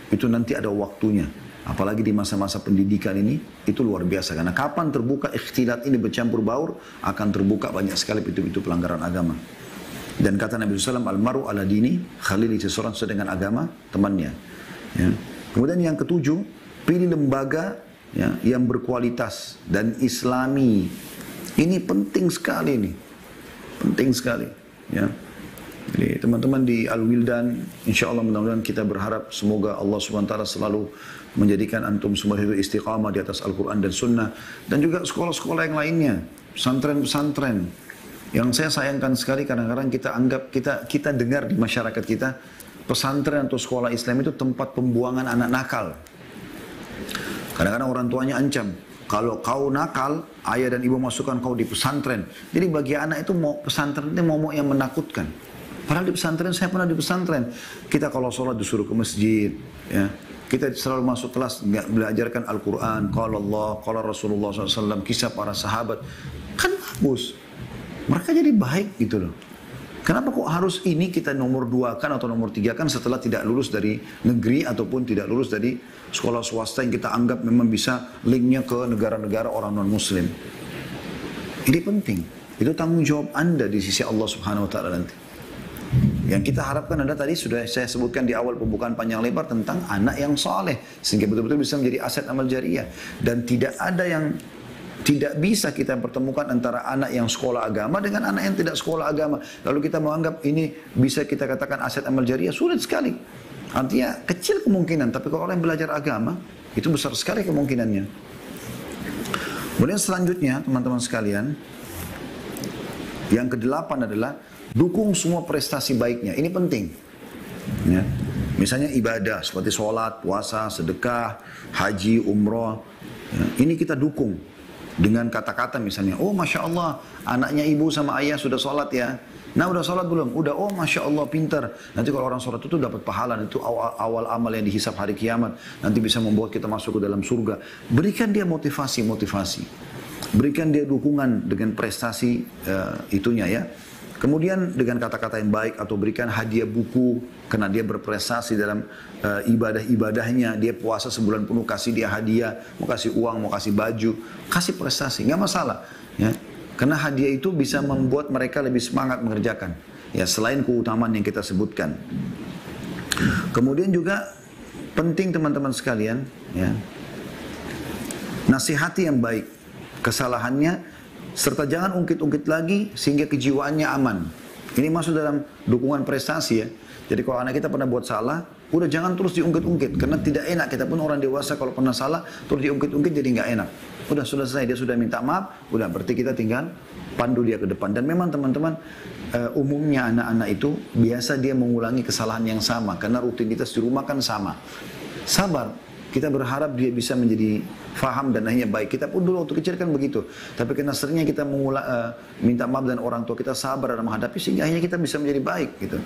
Itu nanti ada waktunya. Apalagi di masa-masa pendidikan ini, itu luar biasa. Karena kapan terbuka ikhtilat ini bercampur baur, akan terbuka banyak sekali pintu-pintu pelanggaran agama. Dan kata Nabi SAW, Al-maru ala dini, khalili, seseorang sesuai dengan agama temannya. Ya. Kemudian yang ketujuh, pilih lembaga ya, yang berkualitas dan islami. Ini penting sekali nih. Penting sekali. Ya. Jadi teman-teman di Al-Wildan, insya Allah mudah-mudahan kita berharap semoga Allah SWT selalu menjadikan antum semua itu istiqamah di atas Al-Quran dan Sunnah. Dan juga sekolah-sekolah yang lainnya, pesantren-pesantren. Yang saya sayangkan sekali kadang-kadang kita anggap, kita dengar di masyarakat kita, pesantren atau sekolah Islam itu tempat pembuangan anak nakal. Kadang-kadang orang tuanya ancam, kalau kau nakal, ayah dan ibu masukkan kau di pesantren. Jadi bagi anak itu mau pesantren itu momok yang menakutkan. Padahal di pesantren, saya pernah di pesantren. Kita kalau sholat disuruh ke masjid, ya. Kita selalu masuk kelas, belajarkan Al-Quran, qala Allah, qala Rasulullah SAW, kisah para sahabat. Kan bagus. Mereka jadi baik gitu loh. Kenapa kok harus ini kita nomor 2 kan atau nomor 3 kan setelah tidak lulus dari negeri ataupun tidak lulus dari sekolah swasta yang kita anggap memang bisa linknya ke negara-negara orang non-muslim. Ini penting. Itu tanggung jawab Anda di sisi Allah Subhanahu Wa Taala nanti. Yang kita harapkan adalah tadi sudah saya sebutkan di awal pembukaan panjang lebar tentang anak yang soleh. Sehingga betul-betul bisa menjadi aset amal jariah. Dan tidak ada yang tidak bisa kita pertemukan antara anak yang sekolah agama dengan anak yang tidak sekolah agama. Lalu kita menganggap ini bisa kita katakan aset amal jariah, sulit sekali. Artinya kecil kemungkinan, tapi kalau orang yang belajar agama, itu besar sekali kemungkinannya. Kemudian selanjutnya, teman-teman sekalian, yang ke-8 adalah dukung semua prestasi baiknya. Ini penting. Ya. Misalnya ibadah seperti sholat, puasa, sedekah, haji, umroh. Ya. Ini kita dukung dengan kata-kata misalnya, oh Masya Allah, anaknya ibu sama ayah sudah sholat ya. Nah udah sholat belum? Udah, oh Masya Allah pintar. Nanti kalau orang sholat itu dapat pahala, itu awal amal yang dihisap hari kiamat. Nanti bisa membuat kita masuk ke dalam surga. Berikan dia motivasi. Berikan dia dukungan dengan prestasi itunya ya. Kemudian dengan kata-kata yang baik atau berikan hadiah buku karena dia berprestasi dalam ibadah-ibadahnya. Dia puasa sebulan penuh, kasih dia hadiah, mau kasih uang, mau kasih baju, kasih prestasi, nggak masalah. Ya. Karena hadiah itu bisa membuat mereka lebih semangat mengerjakan. Ya, selain keutamaan yang kita sebutkan. Kemudian juga penting teman-teman sekalian, ya, nasihati yang baik, kesalahannya. Serta jangan ungkit-ungkit lagi sehingga kejiwaannya aman. Ini masuk dalam dukungan prestasi ya. Jadi kalau anak kita pernah buat salah, udah jangan terus diungkit-ungkit. Karena tidak enak, kita pun orang dewasa kalau pernah salah, terus diungkit-ungkit jadi nggak enak. Udah selesai, dia sudah minta maaf, udah berarti kita tinggal pandu dia ke depan. Dan memang teman-teman, umumnya anak-anak itu biasa dia mengulangi kesalahan yang sama. Karena rutinitas di rumah kan sama. Sabar. Kita berharap dia bisa menjadi faham dan akhirnya baik. Kita pun dulu waktu kecil kan begitu. Tapi karena seringnya kita minta maaf dan orang tua kita sabar dalam menghadapi sehingga akhirnya kita bisa menjadi baik gitu.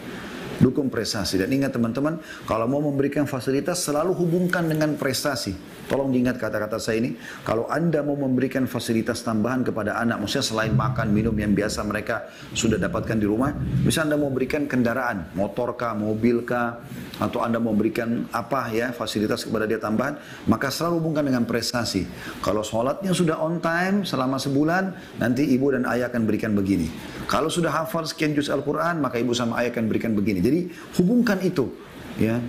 Dukung prestasi. Dan ingat teman-teman, kalau mau memberikan fasilitas selalu hubungkan dengan prestasi. Tolong diingat kata-kata saya ini. Kalau Anda mau memberikan fasilitas tambahan kepada anak, maksudnya selain makan, minum yang biasa mereka sudah dapatkan di rumah, bisa Anda mau berikan kendaraan, motor kah, mobil kah, atau Anda mau berikan apa ya, fasilitas kepada dia tambahan, maka selalu hubungkan dengan prestasi. Kalau sholatnya sudah on time selama sebulan, nanti ibu dan ayah akan berikan begini. Kalau sudah hafal sekian juz Al-Quran, maka ibu sama ayah akan berikan begini. Jadi hubungkan itu, ya.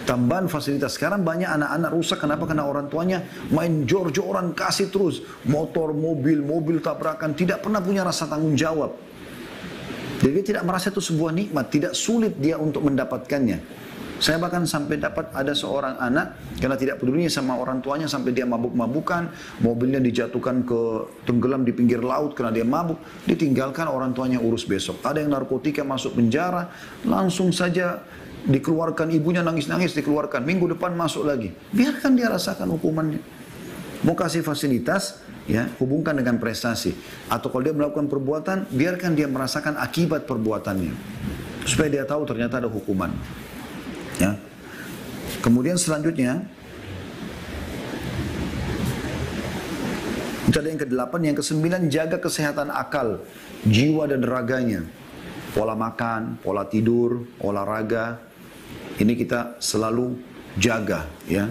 Tambahan fasilitas. Sekarang banyak anak-anak rusak. Kenapa? Karena orang tuanya main jor-joran, kasih terus motor, mobil tabrakan, tidak pernah punya rasa tanggung jawab. Jadi dia tidak merasa itu sebuah nikmat, tidak sulit dia untuk mendapatkannya. Saya bahkan sampai dapat ada seorang anak karena tidak pedulinya sama orang tuanya sampai dia mabuk-mabukan, mobilnya dijatuhkan tenggelam di pinggir laut karena dia mabuk, ditinggalkan orang tuanya urus besok. Ada yang narkotika masuk penjara, langsung saja dikeluarkan, ibunya nangis-nangis dikeluarkan, minggu depan masuk lagi. Biarkan dia rasakan hukumannya. Mau kasih fasilitas, ya hubungkan dengan prestasi. Atau kalau dia melakukan perbuatan, biarkan dia merasakan akibat perbuatannya, supaya dia tahu ternyata ada hukuman. Ya. Kemudian selanjutnya, kita ada yang ke-8, yang ke-9, jaga kesehatan akal, jiwa dan raganya. Pola makan, pola tidur, olahraga, ini kita selalu jaga, ya.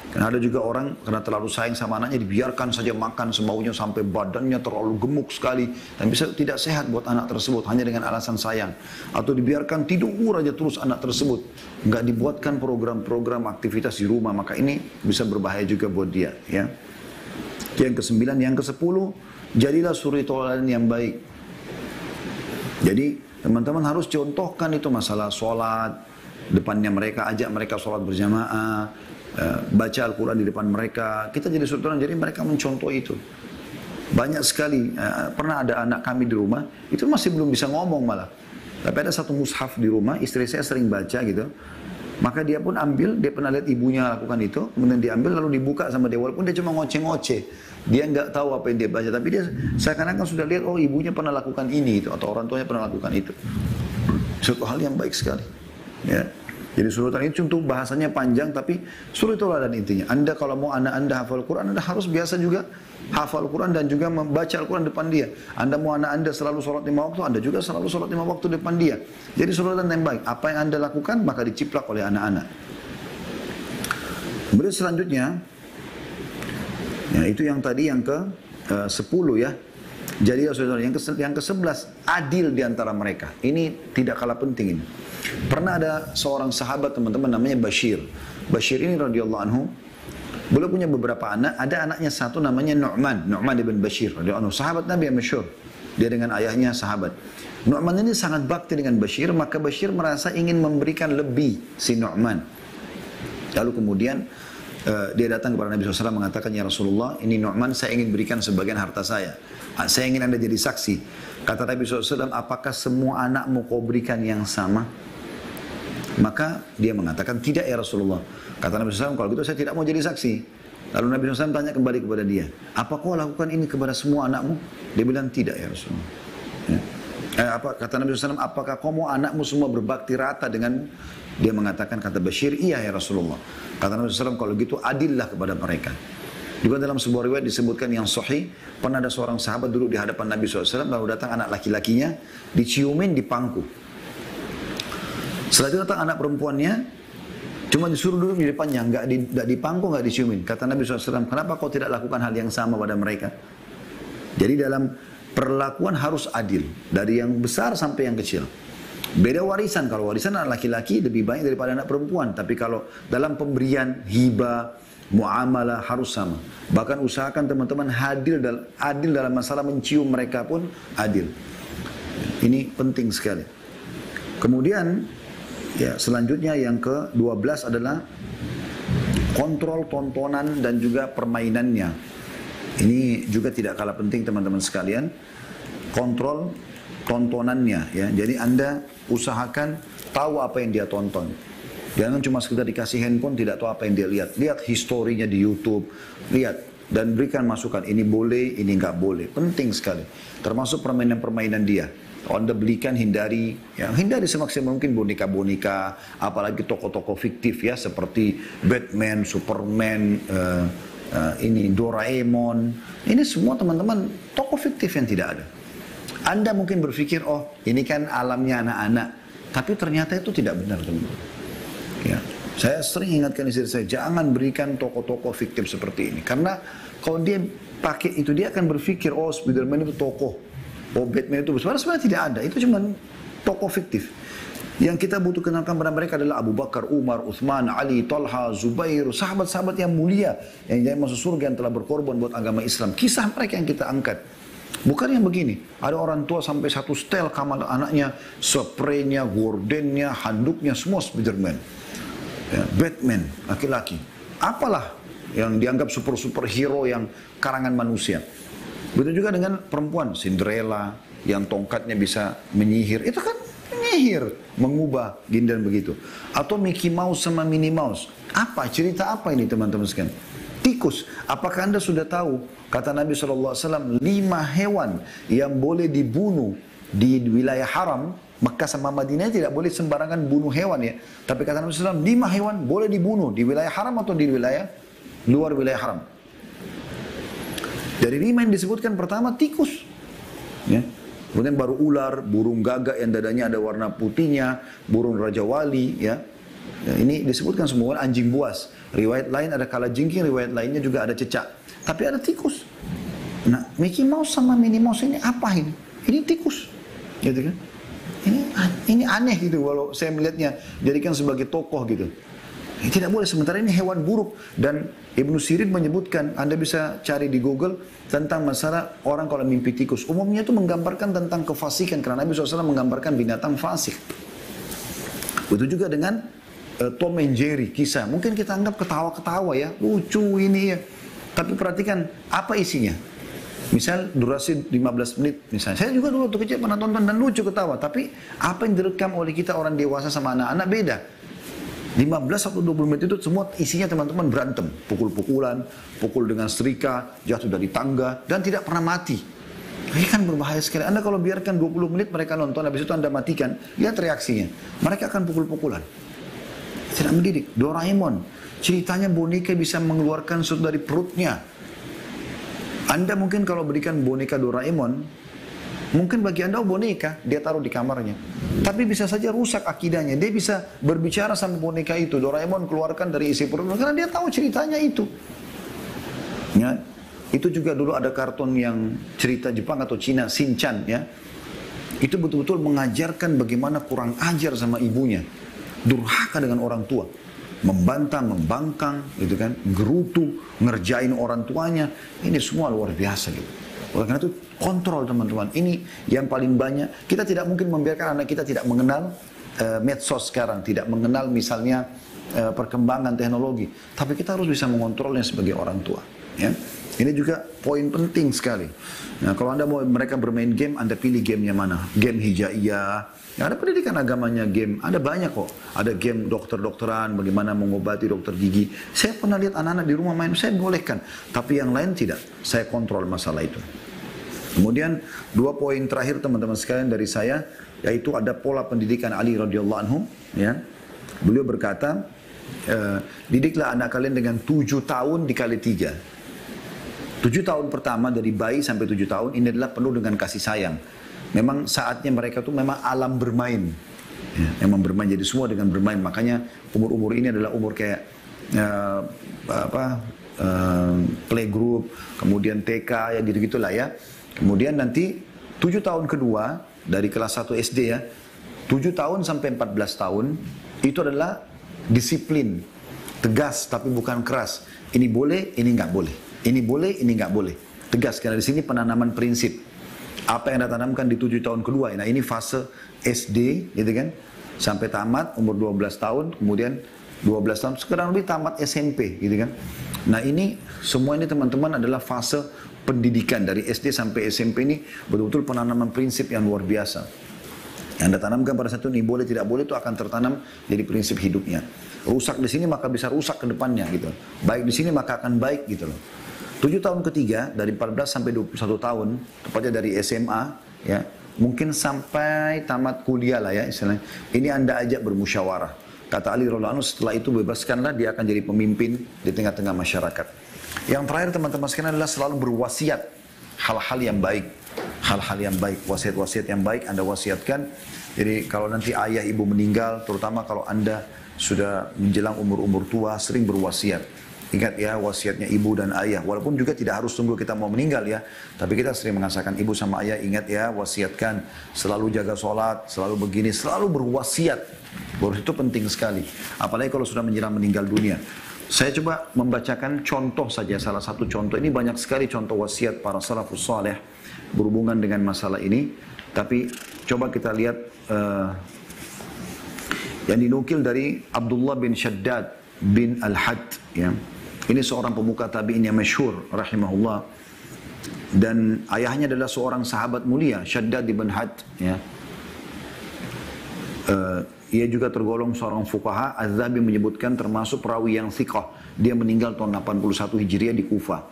Karena ada juga orang karena terlalu sayang sama anaknya dibiarkan saja makan semaunya sampai badannya terlalu gemuk sekali dan bisa tidak sehat buat anak tersebut hanya dengan alasan sayang. Atau dibiarkan tidur aja terus anak tersebut, nggak dibuatkan program-program aktivitas di rumah, maka ini bisa berbahaya juga buat dia, ya. Yang ke-9, yang ke-10, jadilah suri tauladan yang baik. Jadi teman-teman harus contohkan itu masalah sholat depannya mereka, ajak mereka sholat berjamaah, baca Al-Quran di depan mereka. Kita jadi suri tauladan, jadi mereka mencontoh itu. Banyak sekali, pernah ada anak kami di rumah, itu masih belum bisa ngomong malah. Tapi ada satu mushaf di rumah, istri saya sering baca gitu. Maka dia pun ambil, dia pernah lihat ibunya lakukan itu, kemudian diambil lalu dibuka sama dia, walaupun dia cuma ngoceh-ngoceh. Dia nggak tahu apa yang dia baca, tapi dia seakan-akan sudah lihat, oh ibunya pernah lakukan ini, itu, atau orang tuanya pernah lakukan itu. Suatu hal yang baik sekali. Ya. Jadi suri tauladan itu untuk bahasanya panjang, tapi suri tauladan intinya. Anda kalau mau anak Anda hafal Quran, Anda harus biasa juga hafal Quran dan juga membaca Al-Quran depan dia. Anda mau anak Anda selalu sholat 5 waktu, Anda juga selalu sholat 5 waktu depan dia. Jadi suri tauladan yang baik. Apa yang Anda lakukan, maka diciplak oleh anak-anak. Kemudian selanjutnya, ya, itu yang tadi yang ke-10 ya. Jadi yang ke-11, adil di antara mereka. Ini tidak kalah penting ini. Pernah ada seorang sahabat teman-teman namanya Bashir. Bashir ini radhiyallahu anhu, beliau punya beberapa anak. Ada anaknya satu namanya Nu'man ibn Bashir radhiyallahu anhu, sahabat Nabi yang masyhur. Dia dengan ayahnya sahabat. Nu'man ini sangat bakti dengan Bashir, maka Bashir merasa ingin memberikan lebih si Nu'man. Lalu kemudian dia datang kepada Nabi SAW mengatakan, ya Rasulullah, ini Nu'man saya ingin berikan sebagian harta saya. Saya ingin Anda jadi saksi. Kata Nabi SAW, apakah semua anakmu kau berikan yang sama? Maka dia mengatakan, tidak ya Rasulullah. Kata Nabi SAW, kalau gitu saya tidak mau jadi saksi. Lalu Nabi SAW tanya kembali kepada dia, apa kau lakukan ini kepada semua anakmu? Dia bilang, tidak ya Rasulullah. Ya. Kata Nabi SAW, apakah kamu anakmu semua berbakti rata dengan, dia mengatakan, kata Bashir, iya ya Rasulullah. Kata Nabi SAW, kalau gitu adillah kepada mereka. Juga dalam sebuah riwayat disebutkan yang sahih, pernah ada seorang sahabat duduk di hadapan Nabi SAW, lalu datang anak laki-lakinya, diciumin di pangku. Setelah itu datang anak perempuannya, cuma disuruh duduk di depannya, nggak di pangku, nggak diciumin. Kata Nabi SAW, kenapa kau tidak lakukan hal yang sama pada mereka? Jadi dalam perlakuan harus adil, dari yang besar sampai yang kecil. Beda warisan, kalau warisan anak laki-laki lebih banyak daripada anak perempuan. Tapi kalau dalam pemberian, hibah, muamalah harus sama. Bahkan usahakan teman-teman adil dalam masalah mencium mereka pun adil. Ini penting sekali. Kemudian, ya selanjutnya yang ke-12 adalah kontrol tontonan dan juga permainannya. Ini juga tidak kalah penting teman-teman sekalian. Kontrol tontonannya ya. Jadi Anda usahakan tahu apa yang dia tonton. Jangan cuma sekedar dikasih handphone tidak tahu apa yang dia lihat. Lihat historinya di YouTube, lihat dan berikan masukan. Ini boleh, ini nggak boleh. Penting sekali. Termasuk permainan-permainan dia. Anda belikan hindari semaksimal mungkin boneka-boneka, apalagi tokoh-tokoh fiktif ya seperti Batman, Superman, ini Doraemon. Ini semua teman-teman tokoh fiktif yang tidak ada. Anda mungkin berpikir, oh ini kan alamnya anak-anak, tapi ternyata itu tidak benar teman-teman. Ya, saya sering ingatkan istri saya, jangan berikan tokoh-tokoh fiktif seperti ini. Karena kalau dia pakai itu, dia akan berpikir, oh Spiderman itu tokoh, oh Batman itu sebenarnya tidak ada. Itu cuma tokoh fiktif. Yang kita butuh kenalkan pada mereka adalah Abu Bakar, Umar, Uthman, Ali, Talha, Zubair, sahabat-sahabat yang mulia, yang jadi masuk surga, yang telah berkorban buat agama Islam. Kisah mereka yang kita angkat. Bukan yang begini, ada orang tua sampai satu setel kamar anaknya, spraynya, gordennya, handuknya, semua Spiderman. Ya, Batman, laki-laki. Apalah yang dianggap superhero yang karangan manusia. Begitu juga dengan perempuan, Cinderella, yang tongkatnya bisa menyihir. Itu kan menyihir, mengubah, gini dan begitu. Atau Mickey Mouse sama Minnie Mouse. Apa, cerita apa ini teman-teman sekalian? Tikus. Apakah Anda sudah tahu, kata Nabi SAW, 5 hewan yang boleh dibunuh di wilayah haram, Mekah sama Madinah tidak boleh sembarangan bunuh hewan ya. Tapi kata Nabi SAW, 5 hewan boleh dibunuh di wilayah haram atau di wilayah luar wilayah haram. Dari 5 yang disebutkan pertama tikus. Ya. Kemudian baru ular, burung gagak yang dadanya ada warna putihnya, burung Raja Wali ya. Ya, ini disebutkan semua anjing buas. Riwayat lain ada kalajengking, riwayat lainnya juga ada cecak. Tapi ada tikus. Nah, Mickey Mouse sama Minnie Mouse ini apa ini? Ini tikus. Gitu kan? Ini aneh gitu kalau saya melihatnya jadikan sebagai tokoh gitu. Ini tidak boleh, sementara ini hewan buruk. Dan Ibnu Sirin menyebutkan, Anda bisa cari di Google tentang masalah orang kalau mimpi tikus. Umumnya itu menggambarkan tentang kefasikan, karena Nabi SAW menggambarkan binatang fasik. Begitu juga dengan Tom and Jerry, kisah. Mungkin kita anggap ketawa-ketawa ya, lucu ini ya. Tapi perhatikan, apa isinya? Misal durasi 15 menit misalnya. Saya juga dulu waktu kecil pernah tonton dan lucu ketawa. Tapi apa yang direkam oleh kita orang dewasa sama anak-anak beda. 15 atau 20 menit itu semua isinya teman-teman berantem. Pukul-pukulan, pukul dengan setrika, jatuh dari tangga, dan tidak pernah mati. Ini kan berbahaya sekali. Anda kalau biarkan 20 menit mereka nonton, habis itu Anda matikan, lihat reaksinya. Mereka akan pukul-pukulan. Tidak mendidik. Doraemon, ceritanya boneka bisa mengeluarkan sesuatu dari perutnya. Anda mungkin kalau berikan boneka Doraemon, mungkin bagi Anda boneka, dia taruh di kamarnya. Tapi bisa saja rusak akidahnya. Dia bisa berbicara sama boneka itu. Doraemon keluarkan dari isi perut, karena dia tahu ceritanya itu. Ya, itu juga dulu ada kartun yang cerita Jepang atau Cina, Shinchan ya. Itu betul-betul mengajarkan bagaimana kurang ajar sama ibunya. Durhaka dengan orang tua. Membantah, membangkang, gitu kan, gerutu, ngerjain orang tuanya. Ini semua luar biasa gitu. Oleh karena itu kontrol teman-teman. Ini yang paling banyak. Kita tidak mungkin membiarkan anak kita tidak mengenal medsos sekarang, tidak mengenal misalnya perkembangan teknologi. Tapi kita harus bisa mengontrolnya sebagai orang tua. Ya. Ini juga poin penting sekali. Nah, kalau Anda mau mereka bermain game, Anda pilih gamenya mana? Game hijaiyah. Ya, ada pendidikan agamanya game. Ada banyak kok. Ada game dokter-dokteran, bagaimana mengobati dokter gigi. Saya pernah lihat anak-anak di rumah main, saya bolehkan. Tapi yang lain tidak. Saya kontrol masalah itu. Kemudian 2 poin terakhir teman-teman sekalian dari saya, yaitu ada pola pendidikan Ali radhiyallahu anhu. Ya. Beliau berkata, didiklah anak kalian dengan 7 tahun dikali 3. 7 tahun pertama dari bayi sampai 7 tahun ini adalah penuh dengan kasih sayang. Memang saatnya mereka tuh memang alam bermain. Ya, memang bermain, jadi semua dengan bermain. Makanya umur-umur ini adalah umur kayak playgroup, kemudian TK, ya gitu-gitulah ya. Kemudian nanti 7 tahun kedua dari kelas 1 SD ya, 7 tahun sampai 14 tahun itu adalah disiplin, tegas tapi bukan keras. Ini boleh, ini nggak boleh. Ini boleh, ini nggak boleh. Tegas, karena di sini penanaman prinsip. Apa yang ditanamkan di 7 tahun kedua. Nah ini fase SD gitu kan, sampai tamat umur 12 tahun, kemudian 12 tahun, sekarang lebih tamat SMP gitu kan. Nah ini, semua ini teman-teman adalah fase pendidikan dari SD sampai SMP ini betul-betul penanaman prinsip yang luar biasa. Yang Anda tanamkan pada satu ini boleh tidak boleh itu akan tertanam jadi prinsip hidupnya. Rusak di sini maka bisa rusak ke depannya gitu. Baik di sini maka akan baik gitu loh. 7 tahun ketiga dari 14 sampai 21 tahun, tepatnya dari SMA ya, mungkin sampai tamat kuliah lah ya istilahnya. Ini Anda ajak bermusyawarah. Kata Ali radhiyallahu anhu, setelah itu bebaskanlah, dia akan jadi pemimpin di tengah-tengah masyarakat. Yang terakhir teman-teman sekalian adalah selalu berwasiat hal-hal yang baik. Hal-hal yang baik, wasiat-wasiat yang baik Anda wasiatkan. Jadi kalau nanti ayah ibu meninggal, terutama kalau Anda sudah menjelang umur-umur tua, sering berwasiat. Ingat ya wasiatnya ibu dan ayah. Walaupun juga tidak harus tunggu kita mau meninggal ya. Tapi kita sering mengasakan ibu sama ayah, ingat ya wasiatkan. Selalu jaga sholat, selalu begini, selalu berwasiat. Berwasiat itu penting sekali. Apalagi kalau sudah menjelang meninggal dunia. Saya coba membacakan contoh saja, salah satu contoh. Ini banyak sekali contoh wasiat para salafus saleh berhubungan dengan masalah ini. Tapi coba kita lihat yang dinukil dari Abdullah bin Shaddad bin Al-Had. Ya. Ini seorang pemuka tabi'in yang masyhur rahimahullah. Dan ayahnya adalah seorang sahabat mulia, Shaddad bin Had. Ya. Ia juga tergolong seorang fuqaha. Az-Zahabi menyebutkan termasuk perawi yang thiqah. Dia meninggal tahun 81 Hijriah di Kufah.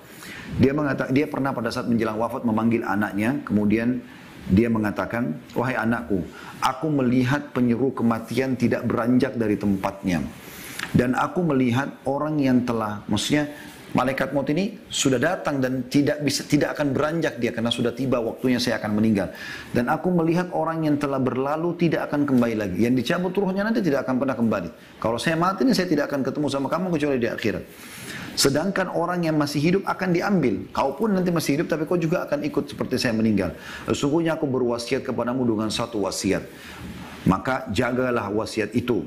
Dia pernah pada saat menjelang wafat memanggil anaknya, kemudian dia mengatakan, wahai anakku, aku melihat penyeru kematian tidak beranjak dari tempatnya. Dan aku melihat orang yang telah, maksudnya malaikat maut ini sudah datang dan tidak akan beranjak dia karena sudah tiba waktunya saya akan meninggal. Dan aku melihat orang yang telah berlalu tidak akan kembali lagi. Yang dicabut ruhnya nanti tidak akan pernah kembali. Kalau saya mati ini saya tidak akan ketemu sama kamu kecuali di akhirat. Sedangkan orang yang masih hidup akan diambil. Kau pun nanti masih hidup tapi kau juga akan ikut seperti saya meninggal. Sesungguhnya aku berwasiat kepadamu dengan satu wasiat. Maka jagalah wasiat itu.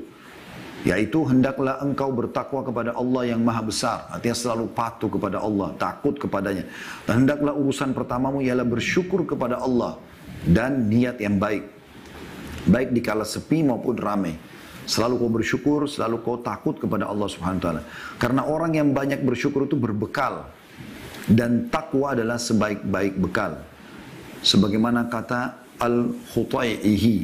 Yaitu hendaklah engkau bertakwa kepada Allah yang maha besar. Artinya selalu patuh kepada Allah, takut kepadanya. Dan hendaklah urusan pertamamu ialah bersyukur kepada Allah. Dan niat yang baik. Baik di kala sepi maupun ramai. Selalu kau bersyukur, selalu kau takut kepada Allah Subhanahu wa taala. Karena orang yang banyak bersyukur itu berbekal. Dan takwa adalah sebaik-baik bekal. Sebagaimana kata Al-Khutaihi,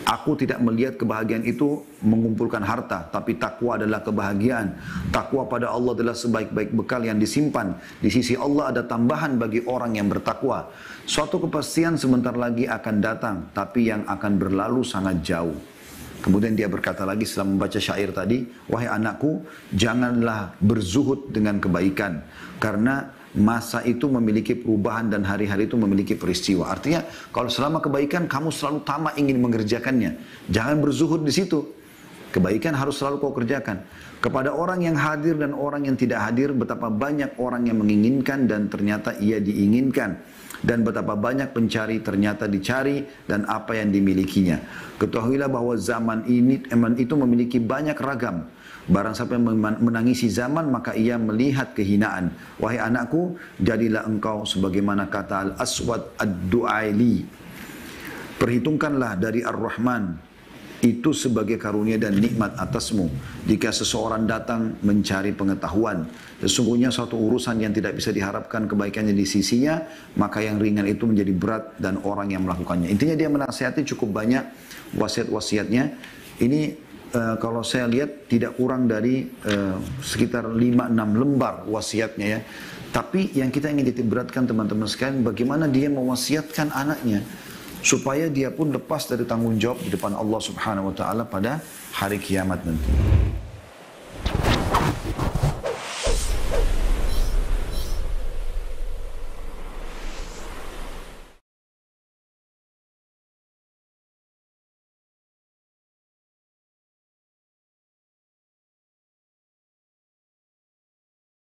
aku tidak melihat kebahagiaan itu mengumpulkan harta, tapi takwa adalah kebahagiaan. Takwa pada Allah adalah sebaik-baik bekal yang disimpan. Di sisi Allah ada tambahan bagi orang yang bertakwa. Suatu kepastian sebentar lagi akan datang, tapi yang akan berlalu sangat jauh. Kemudian dia berkata lagi setelah membaca syair tadi, wahai anakku, janganlah berzuhud dengan kebaikan. Karena masa itu memiliki perubahan dan hari-hari itu memiliki peristiwa. Artinya kalau selama kebaikan kamu selalu tamak ingin mengerjakannya. Jangan berzuhud di situ. Kebaikan harus selalu kau kerjakan. Kepada orang yang hadir dan orang yang tidak hadir, betapa banyak orang yang menginginkan dan ternyata ia diinginkan. Dan betapa banyak pencari ternyata dicari dan apa yang dimilikinya. Ketahuilah bahwa zaman ini itu memiliki banyak ragam. Barang siapa yang menangisi zaman maka ia melihat kehinaan. Wahai anakku, jadilah engkau sebagaimana kata Al-Aswad Ad-Du'aili. Perhitungkanlah dari Ar-Rahman itu sebagai karunia dan nikmat atasmu. Jika seseorang datang mencari pengetahuan, sesungguhnya suatu urusan yang tidak bisa diharapkan kebaikannya di sisinya, maka yang ringan itu menjadi berat dan orang yang melakukannya. Intinya dia menasihati cukup banyak wasiat-wasiatnya. Ini kalau saya lihat tidak kurang dari sekitar 5-6 lembar wasiatnya ya. Tapi yang kita ingin titikberatkan teman-teman sekalian, bagaimana dia mewasiatkan anaknya supaya dia pun lepas dari tanggung jawab di depan Allah Subhanahu wa taala pada hari kiamat nanti.